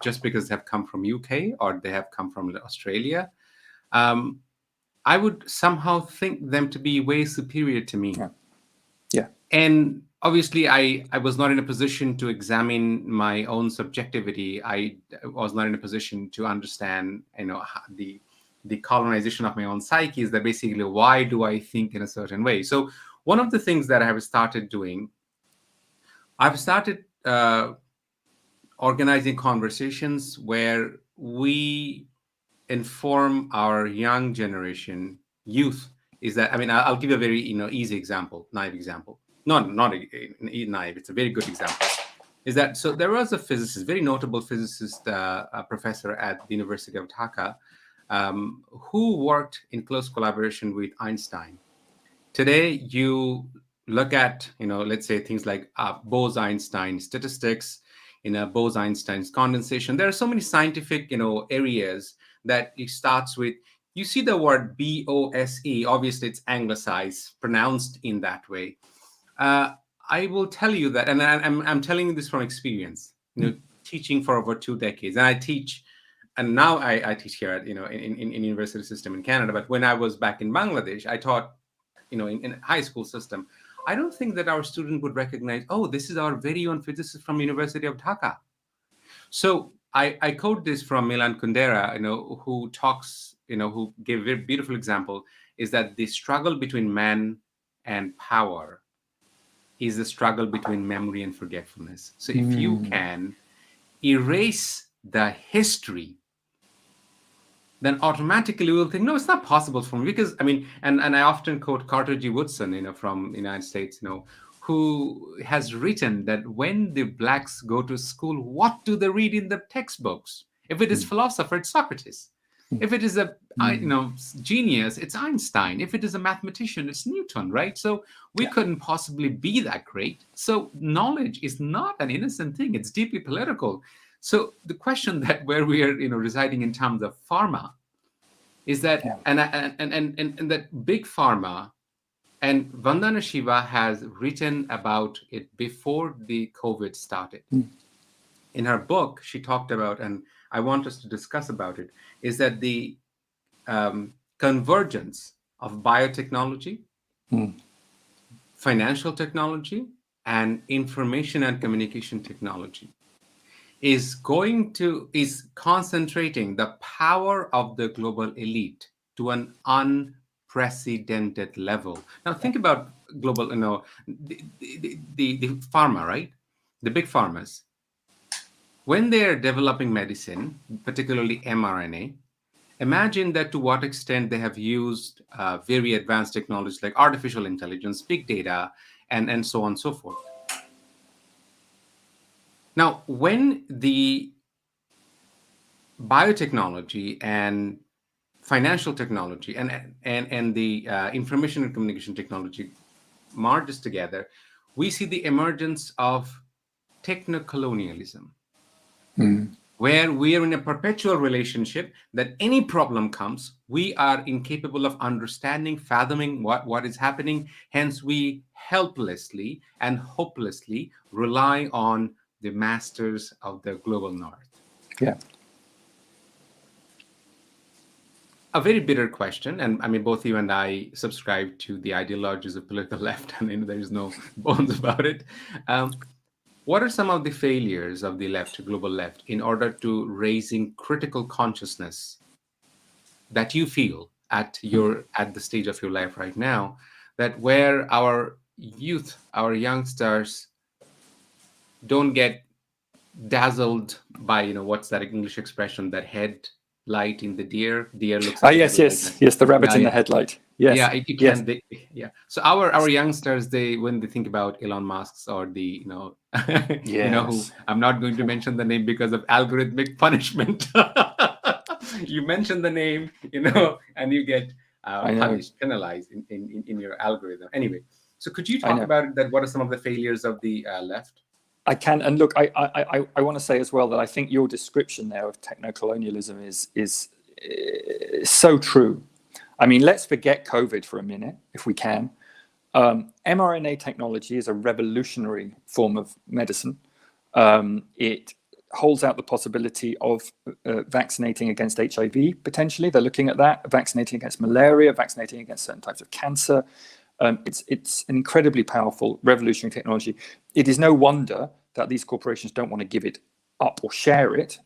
just because they have come from UK or they have come from Australia, I would somehow think them to be way superior to me. Yeah. And obviously, I was not in a position to examine my own subjectivity. I was not in a position to understand, the colonization of my own psyche, is that basically, why do I think in a certain way? So one of the things that I have started doing, I've started organizing conversations where we inform our young generation, youth, is that, I'll give a very, easy example, naive example. Not naive, it's a very good example. Is that, so there was a physicist, very notable physicist, a professor at the University of Dhaka, who worked in close collaboration with Einstein. Today, you look at, let's say things like Bose-Einstein statistics, Bose-Einstein's condensation. There are so many scientific, areas that it starts with. You see the word BOSE, obviously it's anglicized, pronounced in that way. I will tell you that, and I'm telling you this from experience, teaching for over 2 decades. And I teach, and now I teach here at, in university system in Canada. But when I was back in Bangladesh, I taught, in high school system. I don't think that our student would recognize, oh, this is our very own physicist from University of Dhaka. So I quote this from Milan Kundera, who talks, who gave a very beautiful example, is that the struggle between man and power is the struggle between memory and forgetfulness. So if you can erase the history, then automatically we'll think, no, it's not possible for me. Because I mean, and I often quote Carter G. Woodson, from the United States, who has written that when the blacks go to school, what do they read in the textbooks? If it is philosopher, it's Socrates. If it is a genius, it's Einstein. If it is a mathematician, it's Newton, right? So we couldn't possibly be that great. So knowledge is not an innocent thing. It's deeply political. So the question that where we are, residing in terms of pharma, is that and that big pharma, and Vandana Shiva has written about it before the COVID started. In her book, she talked about, and I want us to discuss about it, is that the convergence of biotechnology, financial technology, and information and communication technology is concentrating the power of the global elite to an unprecedented level. Now think about global, the pharma, right? The big pharmas, when they are developing medicine, particularly mRNA, imagine that to what extent they have used very advanced technologies like artificial intelligence, big data, and so on and so forth. Now, when the biotechnology and financial technology and the information and communication technology merges together, we see the emergence of techno-colonialism, where we are in a perpetual relationship that any problem comes, we are incapable of understanding, fathoming what is happening. Hence, we helplessly and hopelessly rely on the masters of the global north. Yeah. A very bitter question, and I mean, both you and I subscribe to the ideologies of political left, and there is no bones about it. What are some of the failures of the left, global left, in order to raising critical consciousness that you feel at the stage of your life right now, that where our youth, our youngsters, don't get dazzled by what's that English expression, that headlight in the deer looks at the Yes, headlight. yes, the rabbit in Yeah, the headlight. Yes. yeah, you Yes. can. Yeah. So our youngsters, when they think about Elon Musk's or the who Yes. I'm not going to mention the name because of algorithmic punishment. You mention the name, and you get I know. punished, penalized in your algorithm. Anyway, so could you I talk know. about that? What are some of the failures of the left? I can, and look, I want to say as well that I think your description there of techno-colonialism is so true. I mean, let's forget COVID for a minute, if we can. mRNA technology is a revolutionary form of medicine. It holds out the possibility of vaccinating against HIV, potentially. They're looking at that, vaccinating against malaria, vaccinating against certain types of cancer. It's an incredibly powerful, revolutionary technology. It is no wonder that these corporations don't want to give it up or share it.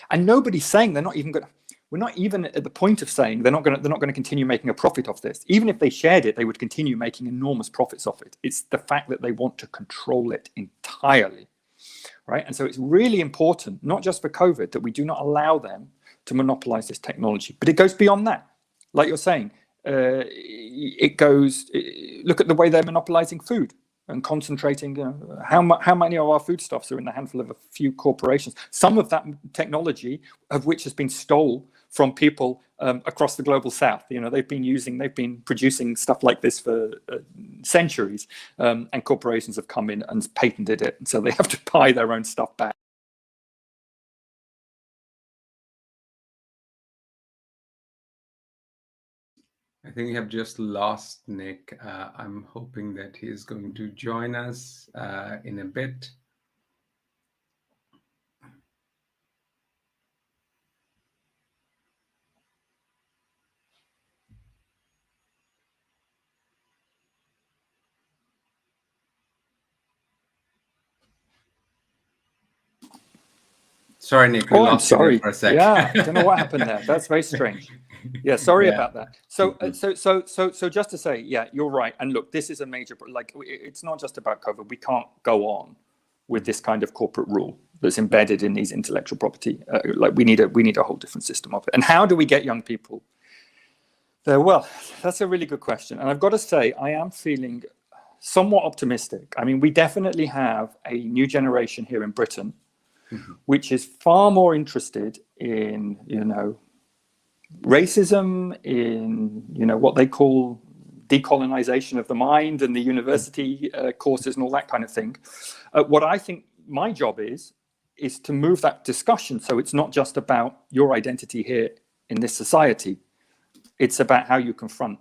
And nobody's saying they're not even going to. We're not even at the point of saying they're not going to continue making a profit off this. Even if they shared it, they would continue making enormous profits off it. It's the fact that they want to control it entirely, right? And so it's really important, not just for COVID, that we do not allow them to monopolize this technology. But it goes beyond that. Like you're saying, it goes. Look at the way they're monopolizing food and concentrating. How many of our foodstuffs are in the handful of a few corporations? Some of that technology, of which has been stolen from people across the global south. They've been producing stuff like this for centuries, and corporations have come in and patented it, and so they have to buy their own stuff back. I think we have just lost Nick. I'm hoping that he is going to join us in a bit. Sorry, Nick, we Oh, I'm lost you there sorry. for a sec. Yeah, don't know what happened there. That's very strange. Yeah, sorry Yeah. about that. So just to say, yeah, you're right. And look, this is a major, like, it's not just about COVID. We can't go on with this kind of corporate rule that's embedded in these intellectual property. Like, we need a whole different system of it. And how do we get young people there? Well, that's a really good question. And I've got to say, I am feeling somewhat optimistic. I mean, we definitely have a new generation here in Britain, which is far more interested in, racism, in, what they call decolonization of the mind and the university courses and all that kind of thing. What I think my job is to move that discussion so it's not just about your identity here in this society. It's about how you confront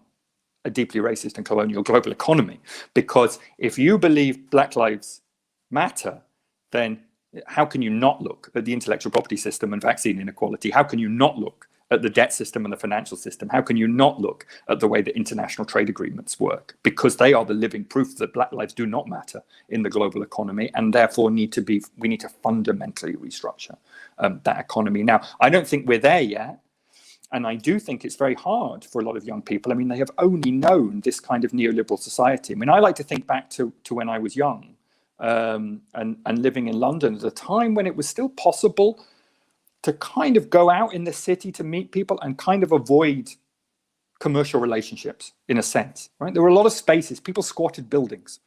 a deeply racist and colonial global economy. Because if you believe Black Lives Matter, then how can you not look at the intellectual property system and vaccine inequality? How can you not look at the debt system and the financial system? How can you not look at the way that international trade agreements work? Because they are the living proof that Black lives do not matter in the global economy, and therefore we need to fundamentally restructure that economy. Now, I don't think we're there yet. And I do think it's very hard for a lot of young people. I mean, they have only known this kind of neoliberal society. I mean, I like to think back to when I was young and living in London at a time when it was still possible to kind of go out in the city to meet people and kind of avoid commercial relationships, in a sense, right? There were a lot of spaces, people squatted buildings.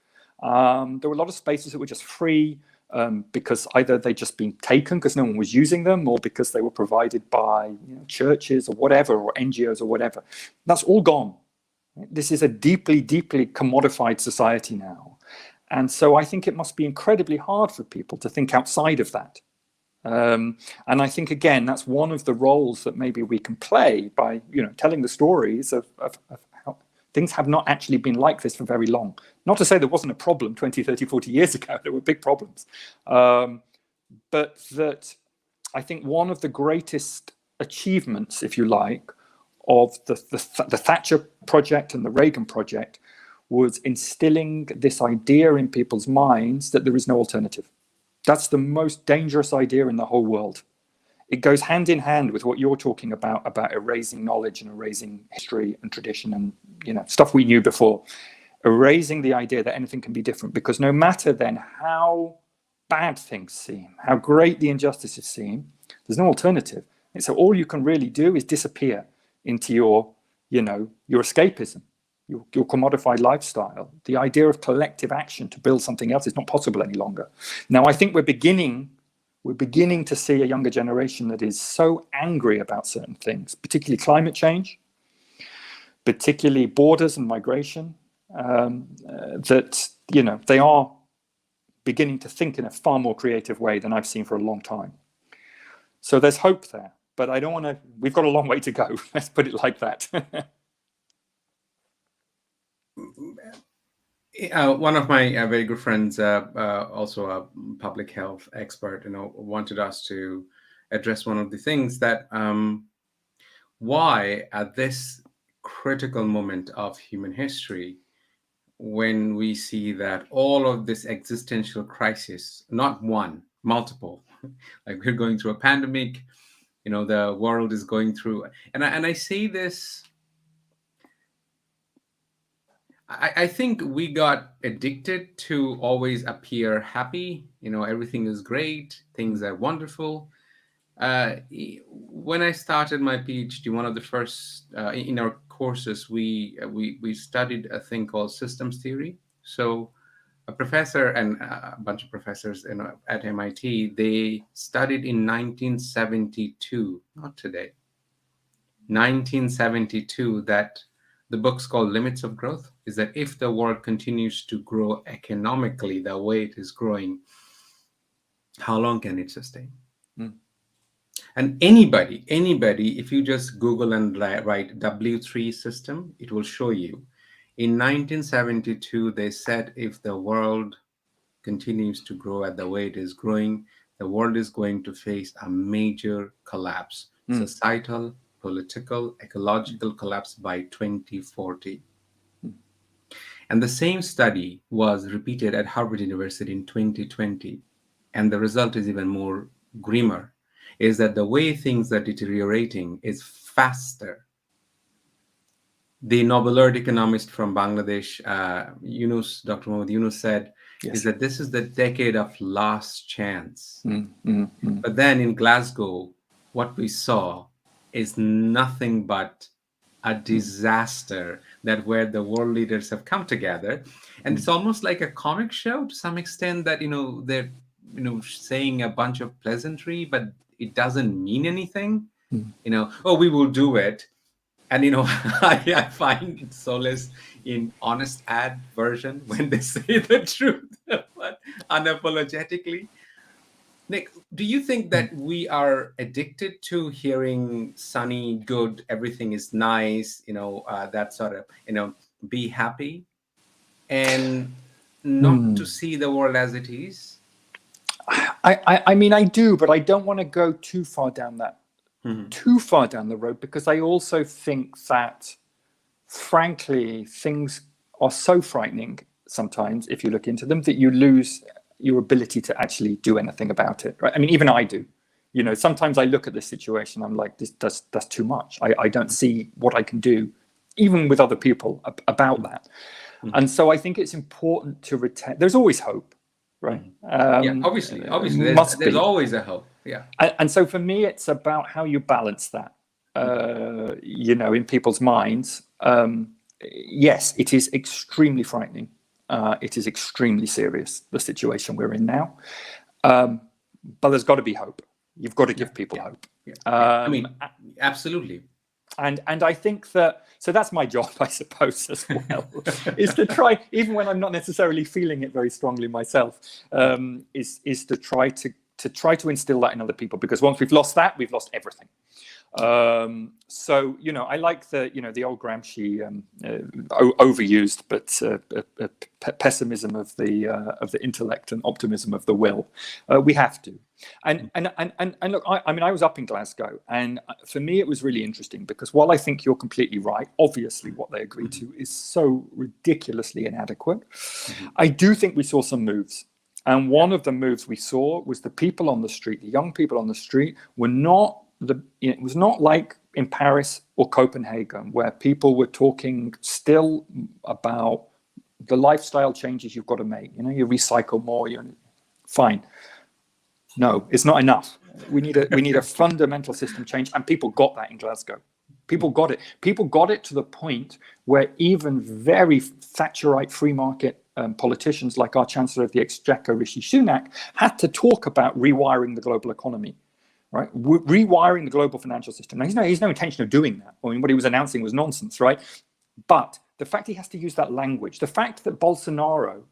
There were a lot of spaces that were just free, because either they'd just been taken because no one was using them, or because they were provided by churches or whatever, or NGOs or whatever. That's all gone. This is a deeply, deeply commodified society now. And so I think it must be incredibly hard for people to think outside of that. And I think, again, that's one of the roles that maybe we can play by telling the stories of how things have not actually been like this for very long. Not to say there wasn't a problem 20, 30, 40 years ago. There were big problems. But that I think one of the greatest achievements, if you like, of the Thatcher project and the Reagan project was instilling this idea in people's minds that there is no alternative. That's the most dangerous idea in the whole world. It goes hand in hand with what you're talking about erasing knowledge and erasing history and tradition and stuff we knew before. Erasing the idea that anything can be different, because no matter then how bad things seem, how great the injustices seem, there's no alternative. And so all you can really do is disappear into your escapism, your commodified lifestyle. The idea of collective action to build something else is not possible any longer. Now, I think we're beginning to see a younger generation that is so angry about certain things, particularly climate change, particularly borders and migration, that they are beginning to think in a far more creative way than I've seen for a long time. So there's hope there, but I don't want to. We've got a long way to go. Let's put it like that. One of my very good friends, also a public health expert, wanted us to address one of the things that why at this critical moment of human history, when we see that all of this existential crisis, not one, multiple, like we're going through a pandemic, the world is going through, and I say this. I think we got addicted to always appear happy. Everything is great. Things are wonderful. When I started my PhD, one of the first in our courses, we studied a thing called systems theory. So a professor and a bunch of professors at MIT, they studied in 1972, not today, 1972, that the book's called Limits of Growth, is that if the world continues to grow economically the way it is growing, how long can it sustain? And anybody, if you just Google and write W3 system, it will show you. In 1972, they said if the world continues to grow at the way it is growing, the world is going to face a major collapse, societal, political, ecological collapse by 2040. And the same study was repeated at Harvard University in 2020. And the result is even more grimmer. is that the way things are deteriorating is faster. The Nobel Laureate economist from Bangladesh, Dr. Mohammed Yunus, said is Yes. that this is the decade of last chance. Mm, mm, mm, But then in Glasgow, what we saw is nothing but a disaster, that where the world leaders have come together. And it's almost like a comic show to some extent, that, they're, saying a bunch of pleasantry, but it doesn't mean anything. mm. Oh, we will do it. And I find solace in honest ad version when they say the truth, but unapologetically. Nick, do you think that we are addicted to hearing sunny, good, everything is nice, that sort of, be happy, and not to see the world as it is? I mean, I do, but I don't want to go too far down the road, because I also think that, frankly, things are so frightening sometimes, if you look into them, that you lose your ability to actually do anything about it, right? I mean, even I do. Sometimes I look at this situation, I'm like, that's too much. I don't see what I can do, even with other people, about that. And so I think it's important to retain. There's always hope, right? Yeah, obviously, there's always a hope. Yeah. And so for me, it's about how you balance that, in people's minds. Yes, it is extremely frightening. It is extremely serious, the situation we're in now. But there's got to be hope. You've got to give people hope. Yeah. I mean, absolutely. And I think that, so that's my job, I suppose, as well, is to try, even when I'm not necessarily feeling it very strongly myself, is to try to instill that in other people, because once we've lost that, we've lost everything. So I like the old Gramsci overused, but pessimism of the intellect and optimism of the will. We have to, and look, I mean, I was up in Glasgow, and for me it was really interesting, because while I think you're completely right, obviously what they agreed to is so ridiculously inadequate. I do think we saw some moves. And one of the moves we saw was the people on the street, the young people on the street, were not it was not like in Paris or Copenhagen, where people were talking still about the lifestyle changes you've got to make. You recycle more. Fine. No, it's not enough. We need a fundamental system change, and people got that in Glasgow. People got it. People got it to the point where even very Thatcherite free market politicians, like our Chancellor of the Exchequer, Rishi Sunak, had to talk about rewiring the global economy. Right, rewiring the global financial system. Now, he's no intention of doing that. I mean, what he was announcing was nonsense, right? But the fact he has to use that language, the fact that Bolsonaro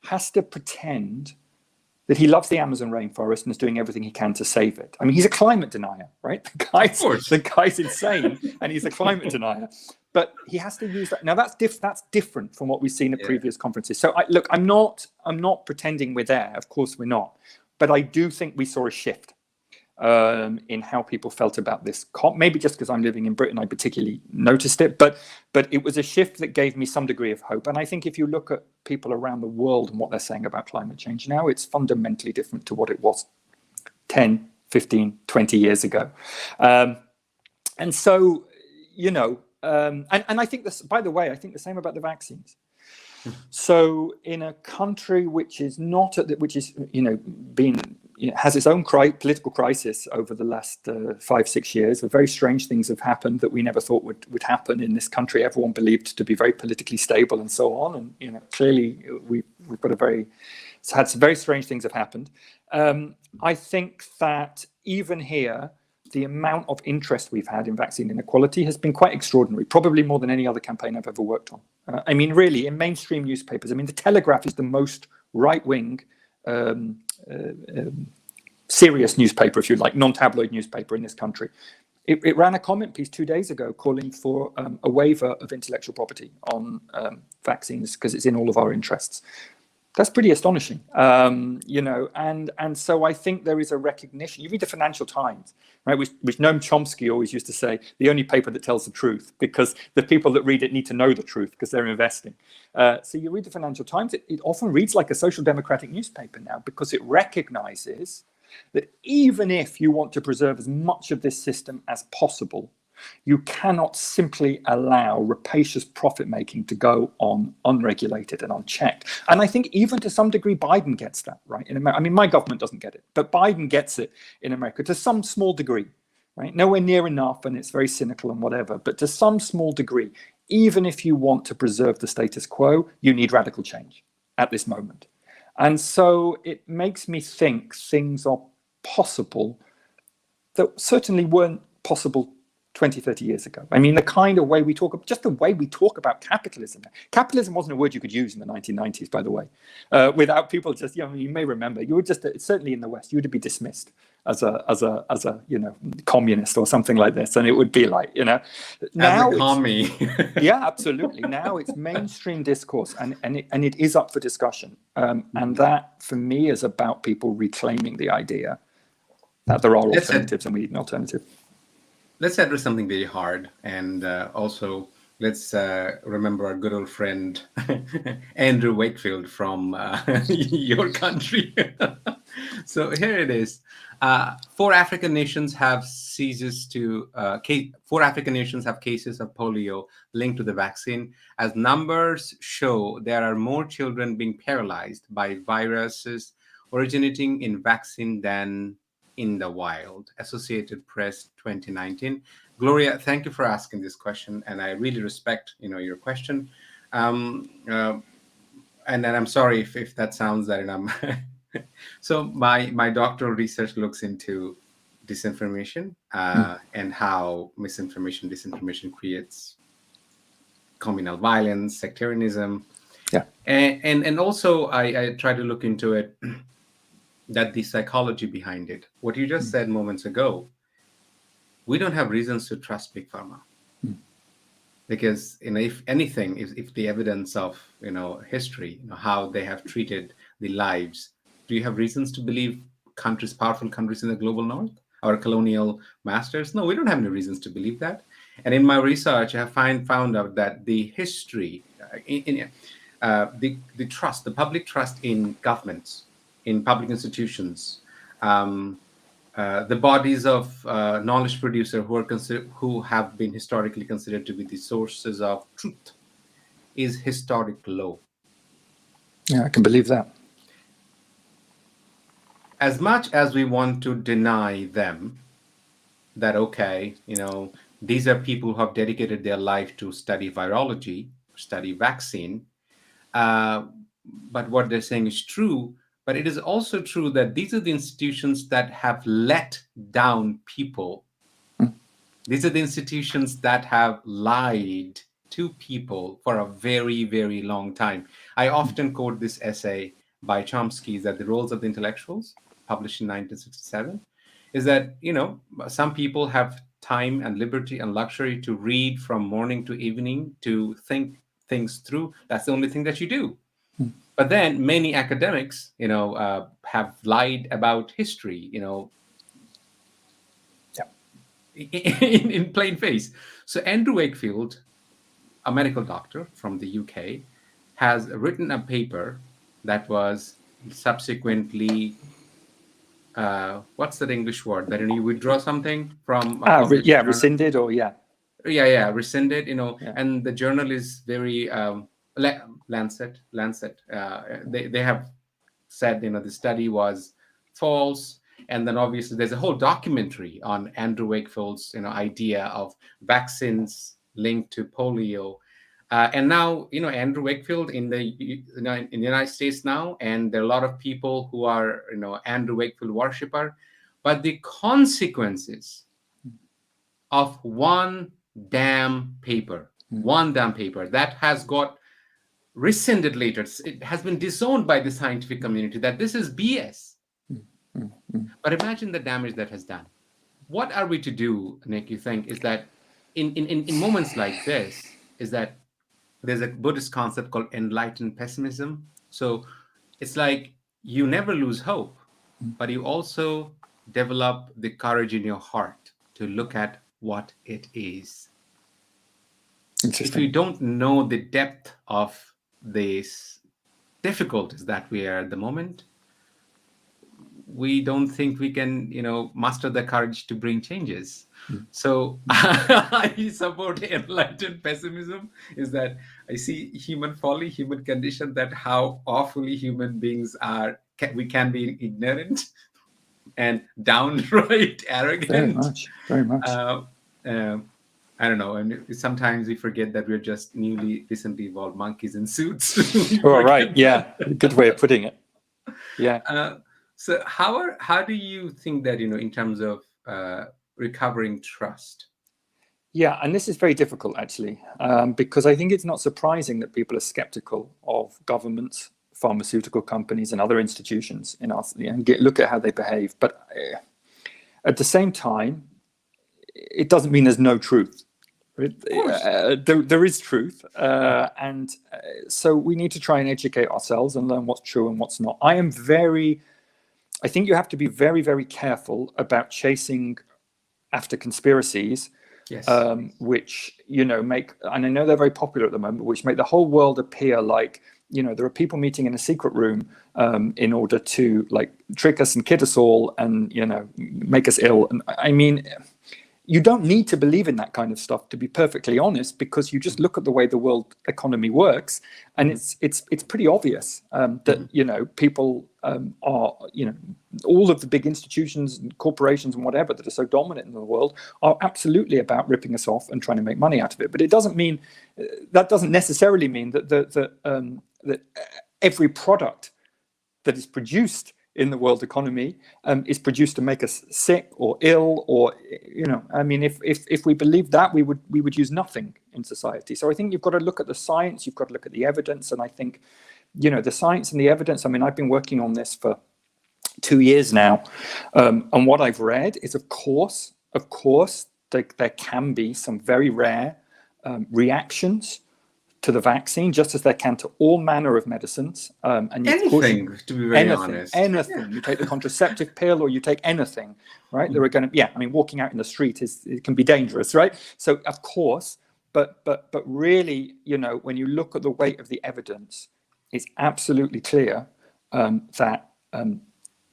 has to pretend that he loves the Amazon rainforest and is doing everything he can to save it. I mean, he's a climate denier, right? The guy's insane, and he's a climate denier. But he has to use that. Now, that's different from what we've seen at previous conferences. So, look, I'm not pretending we're there. Of course, we're not. But I do think we saw a shift in how people felt about this. Maybe just because I'm living in Britain, I particularly noticed it, but it was a shift that gave me some degree of hope. And I think if you look at people around the world and what they're saying about climate change now, it's fundamentally different to what it was 10, 15, 20 years ago. And so, and I think this, by the way, I think the same about the vaccines. So in a country which is has its own political crisis over the last 5-6 years, very strange things have happened that we never thought would happen in this country. Everyone believed to be very politically stable and so on, and clearly we've got had some very strange things have happened. I think that even here, the amount of interest we've had in vaccine inequality has been quite extraordinary, probably more than any other campaign I've ever worked on. I mean, really, in mainstream newspapers, I mean, the Telegraph is the most right-wing, serious newspaper, if you like, non-tabloid newspaper in this country. It ran a comment piece 2 days ago calling for a waiver of intellectual property on vaccines because it's in all of our interests. That's pretty astonishing, and so I think there is a recognition. You read the Financial Times, right, which Noam Chomsky always used to say, the only paper that tells the truth, because the people that read it need to know the truth because they're investing. So you read the Financial Times, it often reads like a social democratic newspaper now because it recognizes that even if you want to preserve as much of this system as possible, you cannot simply allow rapacious profit making to go on unregulated and unchecked. And I think even to some degree, Biden gets that, right? In America, I mean, my government doesn't get it, but Biden gets it in America to some small degree, right? Nowhere near enough, and it's very cynical and whatever, but to some small degree, even if you want to preserve the status quo, you need radical change at this moment. And so it makes me think things are possible that certainly weren't possible 20, 30 years ago. I mean, the kind of way we talk, just the way we talk about capitalism. Capitalism wasn't a word you could use in the 1990s, by the way, without people just, you know, you may remember, you would just, certainly in the West, you would be dismissed as a you know, communist or something like this. And it would be like, you know, now as a commie. yeah, absolutely. Now it's mainstream discourse, and it is up for discussion. And that, for me, is about people reclaiming the idea that there are alternatives and we need an alternative. Let's address something very hard, and also let's remember our good old friend Andrew Wakefield from your country. So here it is. Four African nations have cases of polio linked to the vaccine. As numbers show, there are more children being paralyzed by viruses originating in vaccine than in the wild. Associated Press 2019. Gloria, thank you for asking this question, and I really respect, you know, your question. And then I'm sorry if that sounds that I'm. So my doctoral research looks into disinformation and how disinformation creates communal violence, sectarianism. Yeah. And also I try to look into it, that the psychology behind it. What you just said moments ago, we don't have reasons to trust Big Pharma. Because, you know, if anything, if the evidence of, you know, history, you know, how they have treated the lives, do you have reasons to believe countries, powerful countries in the global north, our colonial masters? No, we don't have any reasons to believe that. And in my research, I have found out that the history, the trust, the public trust in governments, in public institutions, the bodies of knowledge producer who have been historically considered to be the sources of truth, is historic low. Yeah, I can believe that. As much as we want to deny them that, okay, you know, these are people who have dedicated their life to study virology, study vaccine, but what they're saying is true. But it is also true that these are the institutions that have let down people. These are the institutions that have lied to people for a very, very long time. I often quote this essay by Chomsky, that The Roles of the Intellectuals, published in 1967, is that, you know, some people have time and liberty and luxury to read from morning to evening, to think things through. That's the only thing that you do. But then many academics, you know, have lied about history, you know, in plain face. So Andrew Wakefield, a medical doctor from the UK, has written a paper that was subsequently, what's that English word? That you withdraw something from a published journal? Rescinded, or rescinded, you know, and the journal is very, Lancet. They have said, you know, the study was false. And then obviously there's a whole documentary on Andrew Wakefield's, you know, idea of vaccines linked to polio. And now, you know, Andrew Wakefield in the United States now, and there are a lot of people who are, you know, Andrew Wakefield worshipper. But the consequences of one damn paper that has got rescinded later, it has been disowned by the scientific community, that this is BS. But imagine the damage that has done. What are we to do, Nick, you think, is that in moments like this, is that there's a Buddhist concept called enlightened pessimism. So it's like you never lose hope, but you also develop the courage in your heart to look at what it is. If you don't know the depth of these difficulties that we are at the moment, we don't think we can, muster the courage to bring changes. Mm. So I support enlightened pessimism. Is that I see human folly, human condition, that how awfully human beings are. We can be ignorant and downright Very arrogant. much, very much. Uh, um, I don't know. And sometimes we forget that we're just recently evolved monkeys in suits. We All right, forget yeah, that. good way of putting it. Yeah. So how do you think that, in terms of recovering trust? Yeah, and this is very difficult actually, because I think it's not surprising that people are skeptical of governments, pharmaceutical companies, and other institutions in us, and look at how they behave. But at the same time, it doesn't mean there's no truth. There is truth, and so we need to try and educate ourselves and learn what's true and what's not. I think you have to be very, very careful about chasing after conspiracies. Yes. Which make, and I know they're very popular at the moment, which make the whole world appear like there are people meeting in a secret room in order to like trick us and kid us all and make us ill. And I mean, you don't need to believe in that kind of stuff, to be perfectly honest, because you just look at the way the world economy works, and it's pretty obvious that people are all of the big institutions and corporations and whatever that are so dominant in the world are absolutely about ripping us off and trying to make money out of it. But it doesn't mean that doesn't necessarily mean that every product that is produced in the world economy is produced to make us sick or ill, or I mean, if we believe that, we would use nothing in society. So I think you've got to look at the science, you've got to look at the evidence, and I think the science and the evidence. I mean, I've been working on this for 2 years now, and what I've read is, of course, there can be some very rare reactions to the vaccine, just as there can to all manner of medicines. And anything, to be very honest. Anything. Yeah. You take the contraceptive pill, or you take anything, right? Mm. There are going to, I mean, walking out in the street it can be dangerous, right? So of course, but really, when you look at the weight of the evidence, it's absolutely clear that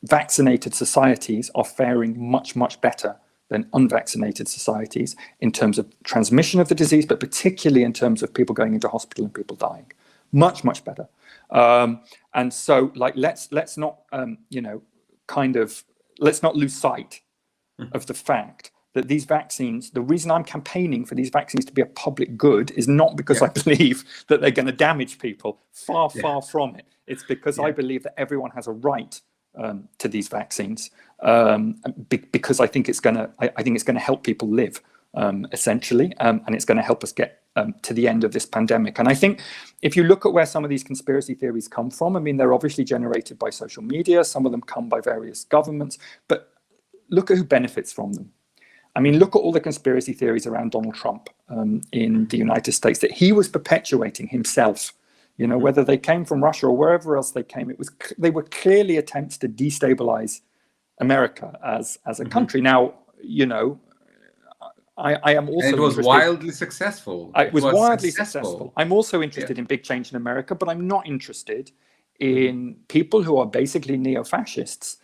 vaccinated societies are faring much, much better than unvaccinated societies in terms of transmission of the disease, but particularly in terms of people going into hospital and people dying. Much, much better. And so, like, let's not let's not lose sight of the fact that these vaccines, the reason I'm campaigning for these vaccines to be a public good is not because I believe that they're going to damage people. Far from it. It's because I believe that everyone has a right to these vaccines, because I think it's going to help people live, essentially, and it's going to help us get to the end of this pandemic. And I think if you look at where some of these conspiracy theories come from, I mean, they're obviously generated by social media. Some of them come by various governments, but look at who benefits from them. I mean, look at all the conspiracy theories around Donald Trump in the United States that he was perpetuating himself. Whether they came from Russia or wherever else they came, they were clearly attempts to destabilize America as a country. Now, I am also. And it was wildly successful. It was wildly successful. I'm also interested in big change in America, but I'm not interested in people who are basically neo-fascists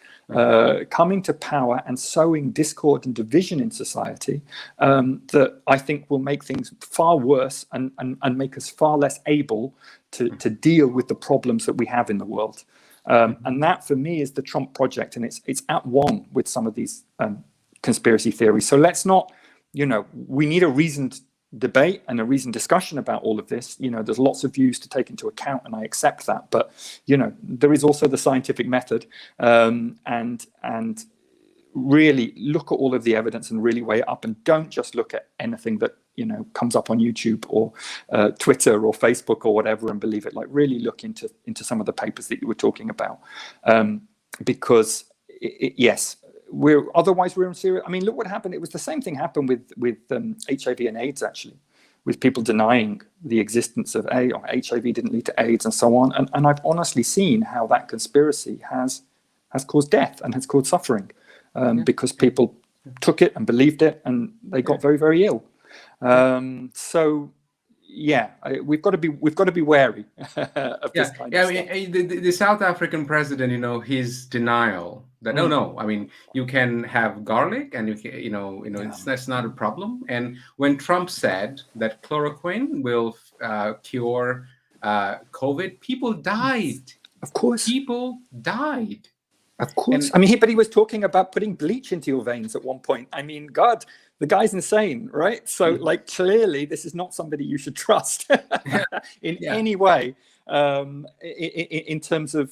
coming to power and sowing discord and division in society, that I think will make things far worse and make us far less able to deal with the problems that we have in the world. And that, for me, is the Trump project, and it's at one with some of these conspiracy theories. So let's not, we need a reasoned debate and a reasoned discussion about all of this. There's lots of views to take into account, and I accept that. But there is also the scientific method, and really look at all of the evidence and really weigh it up, and don't just look at anything that comes up on YouTube or Twitter or Facebook or whatever and believe it. Like, really look into some of the papers that you were talking about, because yes. We're in serious. I mean, look what happened. It was the same thing happened with HIV and AIDS, actually, with people denying the existence of HIV didn't lead to AIDS and so on. And I've honestly seen how that conspiracy has caused death and has caused suffering, because people took it and believed it, and they got very, very ill. So. Yeah, we've got to be wary of this kind of stuff. I mean, the South African president, his denial that no, I mean, you can have garlic, and you can, Yeah. that's not a problem. And when Trump said that chloroquine will cure COVID, people died. Of course. People died. Of course. And I mean, but he was talking about putting bleach into your veins at one point. I mean, God, the guy's insane, right? So, like, clearly, this is not somebody you should trust in yeah, any way. In terms of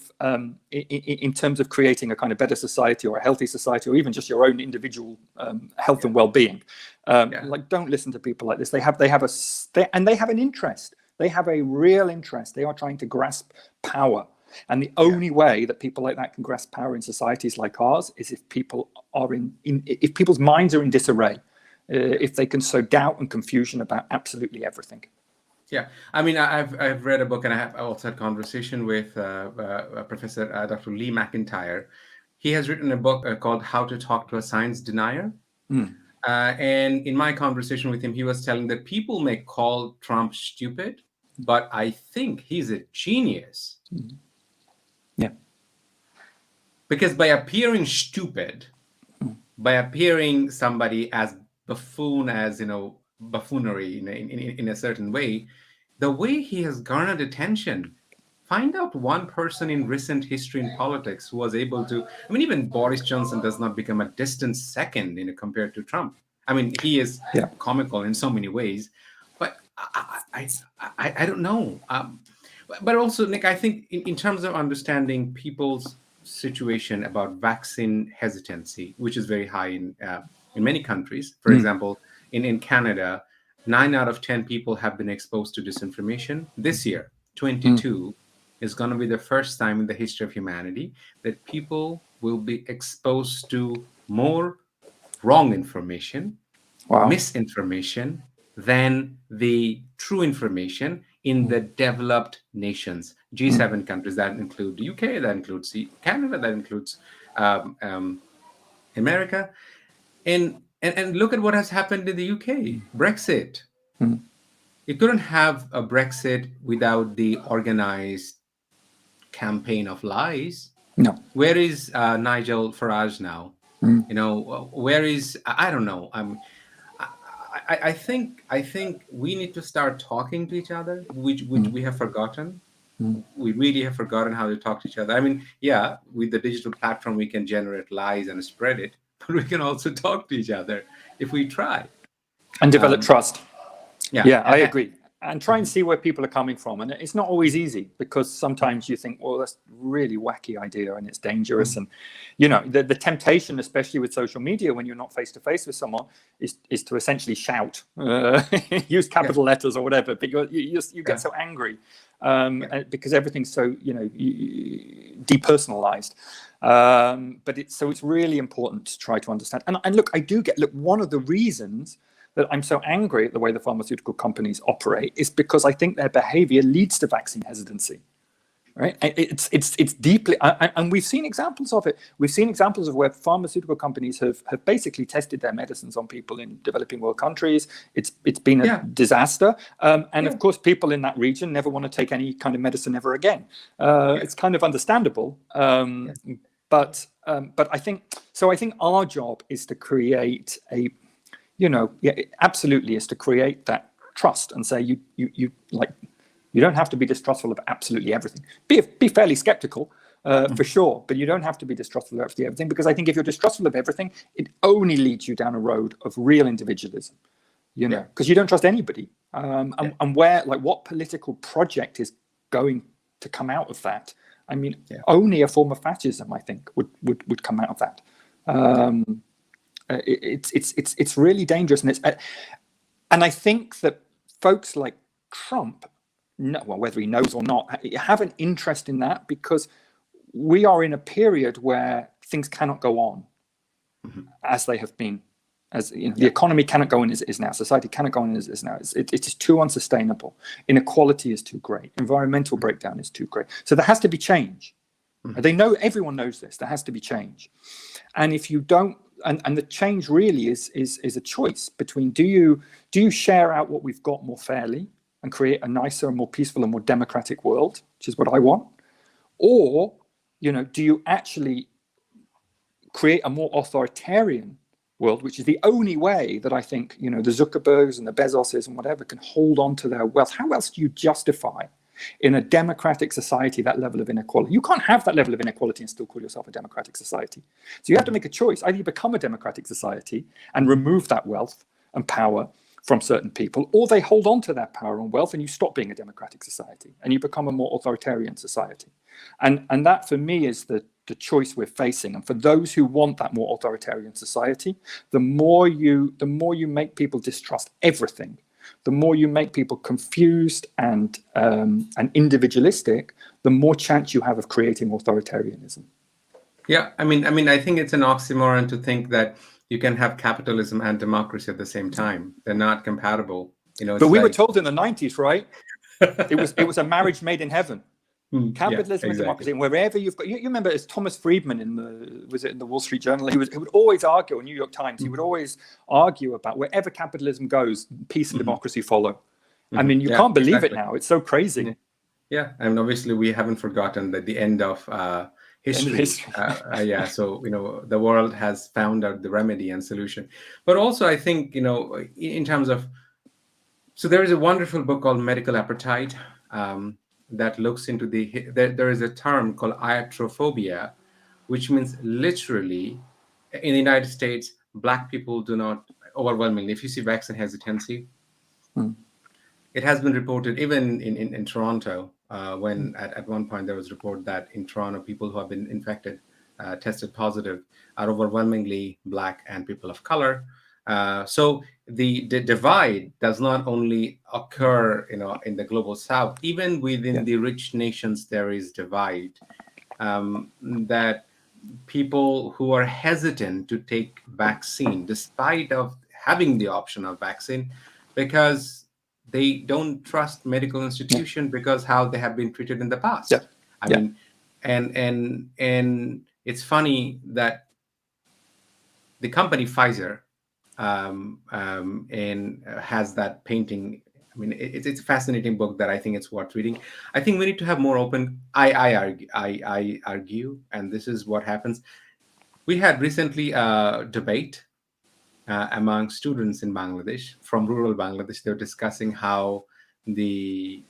creating a kind of better society or a healthy society, or even just your own individual health and well-being. Like, don't listen to people like this. They have an interest. They have a real interest. They are trying to grasp power. And the only way that people like that can grasp power in societies like ours is if people are if people's minds are in disarray, if they can sow doubt and confusion about absolutely everything. Yeah, I mean, I've read a book, and I also had a conversation with Professor Dr. Lee McIntyre. He has written a book called "How to Talk to a Science Denier." And in my conversation with him, he was telling that people may call Trump stupid, but I think he's a genius. Yeah. Because by appearing stupid, by appearing somebody as buffoon, as buffoonery in a certain way, the way he has garnered attention. Find out one person in recent history in politics who was able to. I mean, even Boris Johnson does not become a distant second, compared to Trump. I mean, he is comical in so many ways, but I don't know. But also, Nick, I think in terms of understanding people's situation about vaccine hesitancy, which is very high in many countries. For example, in Canada, 9 out of 10 people have been exposed to disinformation. This year, 22, is going to be the first time in the history of humanity that people will be exposed to more wrong information, misinformation, than the true information in the developed nations, G7 countries. That include the UK, that includes Canada, that includes America. And look at what has happened in the UK. Brexit. You couldn't have a Brexit without the organized campaign of lies. No. Where is Nigel Farage now? Where is, I don't know. I think we need to start talking to each other, which we have forgotten. We really have forgotten how to talk to each other. I mean, yeah, with the digital platform, we can generate lies and spread it, but we can also talk to each other if we try. And develop trust. Yeah, I agree. And try and see where people are coming from. And it's not always easy, because sometimes you think, well, that's a really wacky idea and it's dangerous. And, the temptation, especially with social media, when you're not face to face with someone, is to essentially shout, use capital letters or whatever, because you get so angry because everything's so, depersonalized. But it's really important to try to understand. And look, one of the reasons that I'm so angry at the way the pharmaceutical companies operate is because I think their behavior leads to vaccine hesitancy, right? It's deeply, and we've seen examples of it. We've seen examples of where pharmaceutical companies have basically tested their medicines on people in developing world countries. It's been a disaster. Of course, people in that region never want to take any kind of medicine ever again. It's kind of understandable. But I think our job is to create absolutely is to create that trust and say you don't have to be distrustful of absolutely everything. Be fairly skeptical for sure, but you don't have to be distrustful of everything, because I think if you're distrustful of everything, it only leads you down a road of real individualism. Because you don't trust anybody. And where, what political project is going to come out of that? I mean, only a form of fascism, I think, would come out of that. It's really dangerous, and I think that folks like Trump, whether he knows or not, have an interest in that, because we are in a period where things cannot go on as they have been. The economy cannot go on as it is now. Society cannot go on as it is now. It is too unsustainable. Inequality is too great. Environmental breakdown is too great. So there has to be change. Everyone knows this. There has to be change. And if you don't, and the change really is a choice between do you share out what we've got more fairly and create a nicer and more peaceful and more democratic world, which is what I want, or do you actually create a more authoritarian world, which is the only way that I think, the Zuckerbergs and the Bezoses and whatever can hold on to their wealth. How else do you justify in a democratic society that level of inequality? You can't have that level of inequality and still call yourself a democratic society. So you have to make a choice. Either you become a democratic society and remove that wealth and power from certain people, or they hold on to that power and wealth and you stop being a democratic society and you become a more authoritarian society. And that for me is the choice we're facing. And for those who want that more authoritarian society, the more you make people distrust everything, the more you make people confused and individualistic, the more chance you have of creating authoritarianism. Yeah, I think it's an oxymoron to think that you can have capitalism and democracy at the same time. They're not compatible. But we were told in the 90s, right? It was a marriage made in heaven. Capitalism and democracy, and wherever you've got, you remember as Thomas Friedman in the Wall Street Journal, he would always argue, or New York Times, he would always argue about wherever capitalism goes, peace and democracy follow. I mean, you can't believe it now. It's so crazy. Yeah, and obviously we haven't forgotten that the end of history. So the world has found out the remedy and solution. But also, I think in terms of, so there is a wonderful book called Medical Apartheid. That looks into there is a term called iatrophobia, which means literally in the United States, Black people do not overwhelmingly, if you see vaccine hesitancy, it has been reported even in Toronto, when at one point there was a report that in Toronto, people who have been infected, tested positive, are overwhelmingly Black and people of color. So the divide does not only occur, in the global South. Even within the rich nations, there is divide. That people who are hesitant to take vaccine, despite of having the option of vaccine, because they don't trust medical institution because how they have been treated in the past. I mean, and it's funny that the company Pfizer and has that painting. I mean, it's a fascinating book that I think it's worth reading. I think we need to have more open. I argue, and this is what happens. We had recently a debate among students in Bangladesh, from rural Bangladesh. They were discussing how the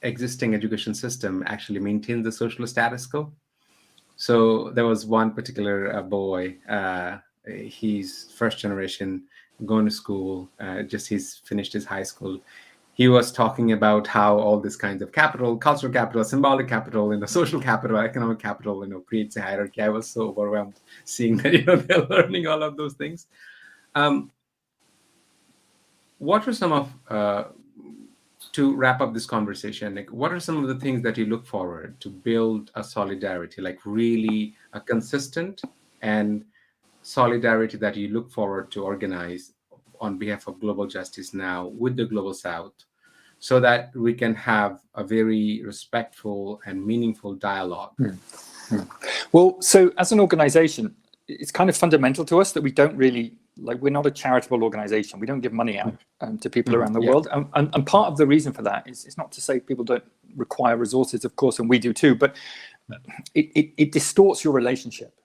existing education system actually maintains the social status quo. So there was one particular boy. He's first generation, going to school, he's finished his high school. He was talking about how all this kinds of capital, cultural capital, symbolic capital, social capital, economic capital, creates a hierarchy. I was so overwhelmed seeing that, they're learning all of those things. What are some of, to wrap up this conversation, Nick, what are some of the things that you look forward to build a solidarity, like really a consistent and solidarity that you look forward to organize on behalf of global justice now with the global South, so that we can have a very respectful and meaningful dialogue? Well, so as an organization, it's kind of fundamental to us that we don't really, we're not a charitable organization. We don't give money out to people around the world. And part of the reason for that is, it's not to say people don't require resources, of course, and we do too, but it distorts your relationship.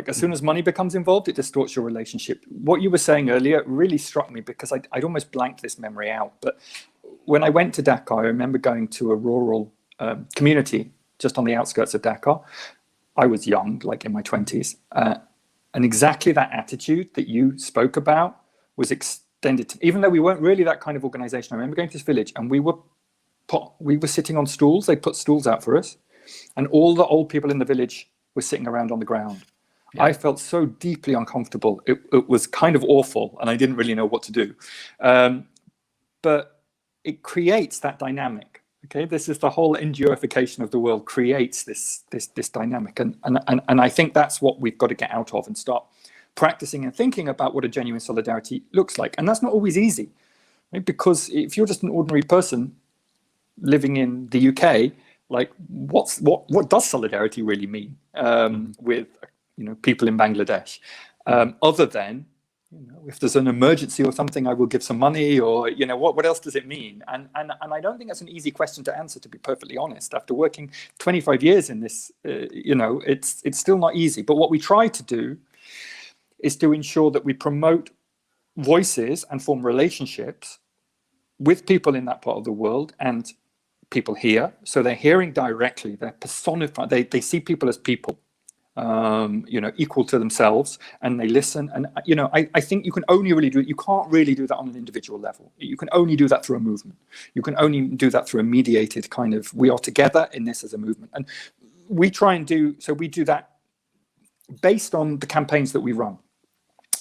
As soon as money becomes involved, it distorts your relationship. What you were saying earlier really struck me, because I'd almost blanked this memory out. But when I went to Dhaka, I remember going to a rural community just on the outskirts of Dhaka. I was young, in my 20s. And exactly that attitude that you spoke about was extended to, even though we weren't really that kind of organization. I remember going to this village and we were sitting on stools. They put stools out for us. And all the old people in the village were sitting around on the ground. Yeah. I felt so deeply uncomfortable. It was kind of awful, and I didn't really know what to do. But it creates that dynamic. Okay, this is the whole endurification of the world creates this dynamic, and I think that's what we've got to get out of and start practicing and thinking about what a genuine solidarity looks like. And that's not always easy, right? Because if you're just an ordinary person living in the UK, what does solidarity really mean with people in Bangladesh, other than if there's an emergency or something, I will give some money, or what else does it mean? And I don't think that's an easy question to answer, to be perfectly honest. After working 25 years in this, it's still not easy. But what we try to do is to ensure that we promote voices and form relationships with people in that part of the world and people here. So they're hearing directly, they're personified, they see people as people, equal to themselves, and they listen. And, I think you can only really do it. You can't really do that on an individual level. You can only do that through a movement. You can only do that through a mediated kind of, we are together in this as a movement. And we do that based on the campaigns that we run.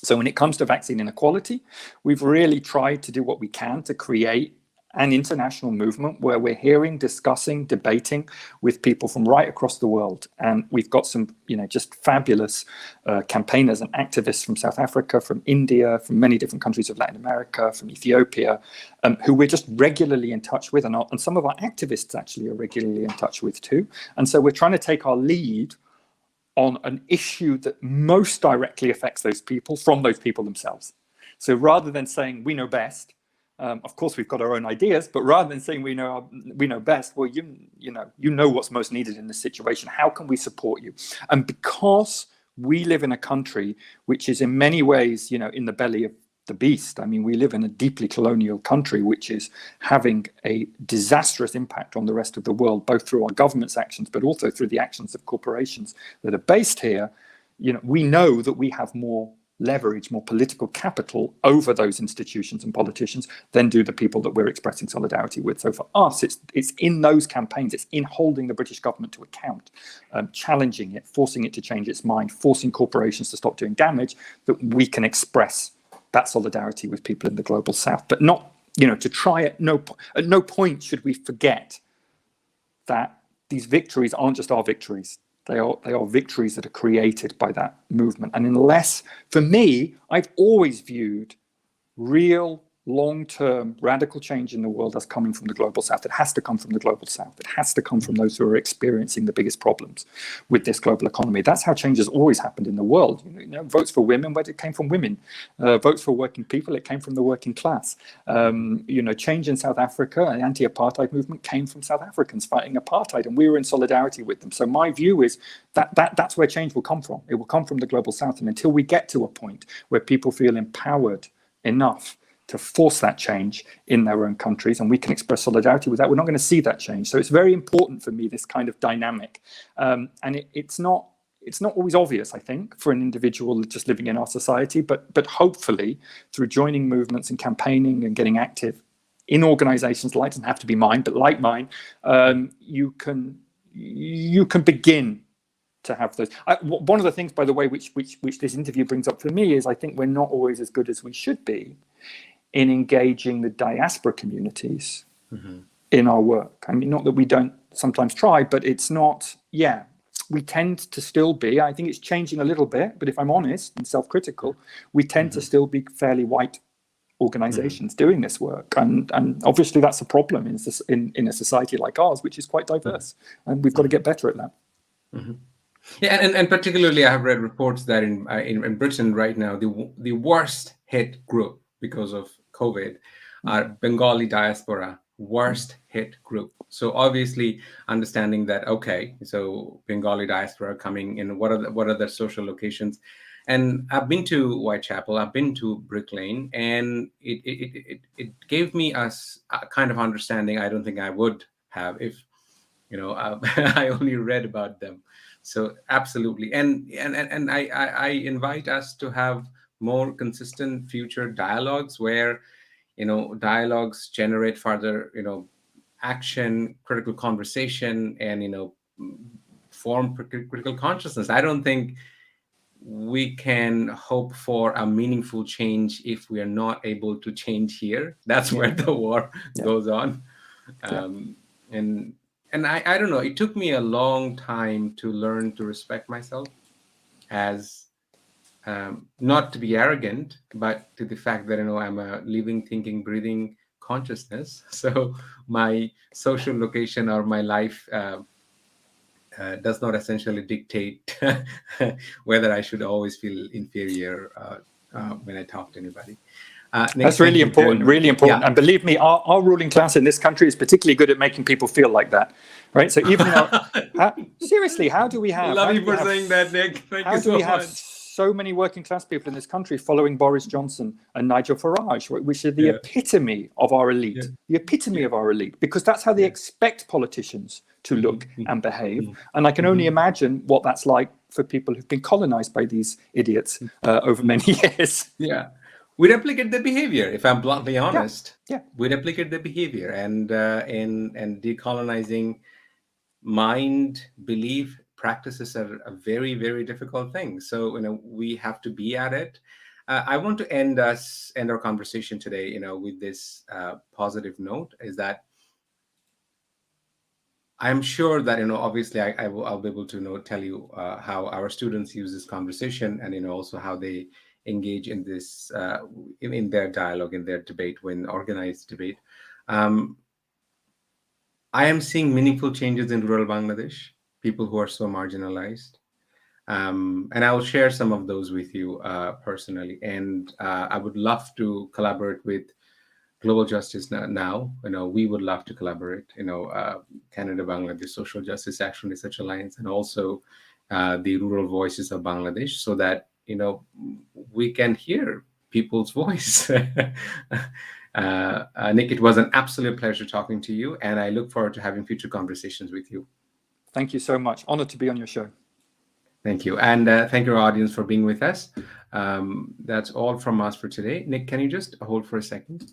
So when it comes to vaccine inequality, we've really tried to do what we can to create an international movement where we're hearing, discussing, debating with people from right across the world. And we've got some, just fabulous campaigners and activists from South Africa, from India, from many different countries of Latin America, from Ethiopia, who we're just regularly in touch with. And some of our activists actually are regularly in touch with too. And so we're trying to take our lead on an issue that most directly affects those people from those people themselves. So rather than saying we know best, of course we've got our own ideas, but rather than saying we know best, well, you know what's most needed in this situation. How can we support you? And because we live in a country which is in many ways, in the belly of the beast. I mean, we live in a deeply colonial country, which is having a disastrous impact on the rest of the world, both through our government's actions, but also through the actions of corporations that are based here. We know that we have more leverage, more political capital over those institutions and politicians than do the people that we're expressing solidarity with. So for us, it's in those campaigns, it's in holding the British government to account, challenging it, forcing it to change its mind, forcing corporations to stop doing damage, that we can express that solidarity with people in the global south. But not, to try at no point should we forget that these victories aren't just our victories. They are victories that are created by that movement. And unless, for me, I've always viewed real, long-term, radical change in the world as coming from the global south. It has to come from the global south. It has to come from those who are experiencing the biggest problems with this global economy. That's how change has always happened in the world. Votes for women, where it came from women. Votes for working people, it came from the working class. Change in South Africa, an anti-apartheid movement came from South Africans fighting apartheid, and we were in solidarity with them. So my view is that's where change will come from. It will come from the global south. And until we get to a point where people feel empowered enough to force that change in their own countries, and we can express solidarity with that, we're not going to see that change. So it's very important for me, this kind of dynamic. And it's not always obvious, I think, for an individual just living in our society, but hopefully through joining movements and campaigning and getting active in organizations, like, doesn't have to be mine, but like mine, you can begin to have those. One of the things, by the way, which this interview brings up for me is I think we're not always as good as we should be in engaging the diaspora communities in our work. I mean, not that we don't sometimes try, but it's not, we tend to still be, I think it's changing a little bit, but if I'm honest and self-critical, we tend to still be fairly white organizations doing this work. And obviously that's a problem in a society like ours, which is quite diverse. And we've got to get better at that. Yeah, and particularly I have read reports that in Britain right now, the worst hit group because of COVID are Bengali diaspora, worst hit group. So obviously understanding that, okay, so Bengali diaspora coming in, what are the social locations? And I've been to Whitechapel, I've been to Brick Lane, and it gave me a kind of understanding I don't think I would have if, I only read about them. So absolutely. And I invite us to have more consistent future dialogues where, dialogues generate further, action, critical conversation, and, form critical consciousness. I don't think we can hope for a meaningful change if we are not able to change here. That's where the war goes on. And I don't know, it took me a long time to learn to respect myself as not to be arrogant, but to the fact that, I'm a living, thinking, breathing consciousness. So my social location or my life does not essentially dictate whether I should always feel inferior when I talk to anybody. That's really important, really important. And believe me, our ruling class in this country is particularly good at making people feel like that, right? So even seriously, how do we have... Love you for saying that, Nick. Thank you so much. so many working class people in this country following Boris Johnson and Nigel Farage, which are the epitome of our elite, the epitome of our elite, because that's how they expect politicians to look and behave. And I can only imagine what that's like for people who've been colonized by these idiots over many years. Yeah. We replicate the behavior, if I'm bluntly honest. Yeah. We replicate the behavior, and in decolonizing mind, belief, practices are a very, very difficult thing. So, we have to be at it. I want to end our conversation today, with this positive note, is that I'm sure that, obviously I'll be able to tell you how our students use this conversation, and also how they engage in this in their dialogue, in their debate, when organized debate. Um, I am seeing meaningful changes in rural Bangladesh, people who are so marginalized. And I will share some of those with you personally. And I would love to collaborate with Global Justice now. We would love to collaborate, Canada Bangladesh Social Justice Action Research Alliance, and also the Rural Voices of Bangladesh, so that, we can hear people's voice. Nick, it was an absolute pleasure talking to you, and I look forward to having future conversations with you. Thank you so much. Honored to be on your show. Thank you. And thank you, audience, for being with us. That's all from us for today. Nick, can you just hold for a second?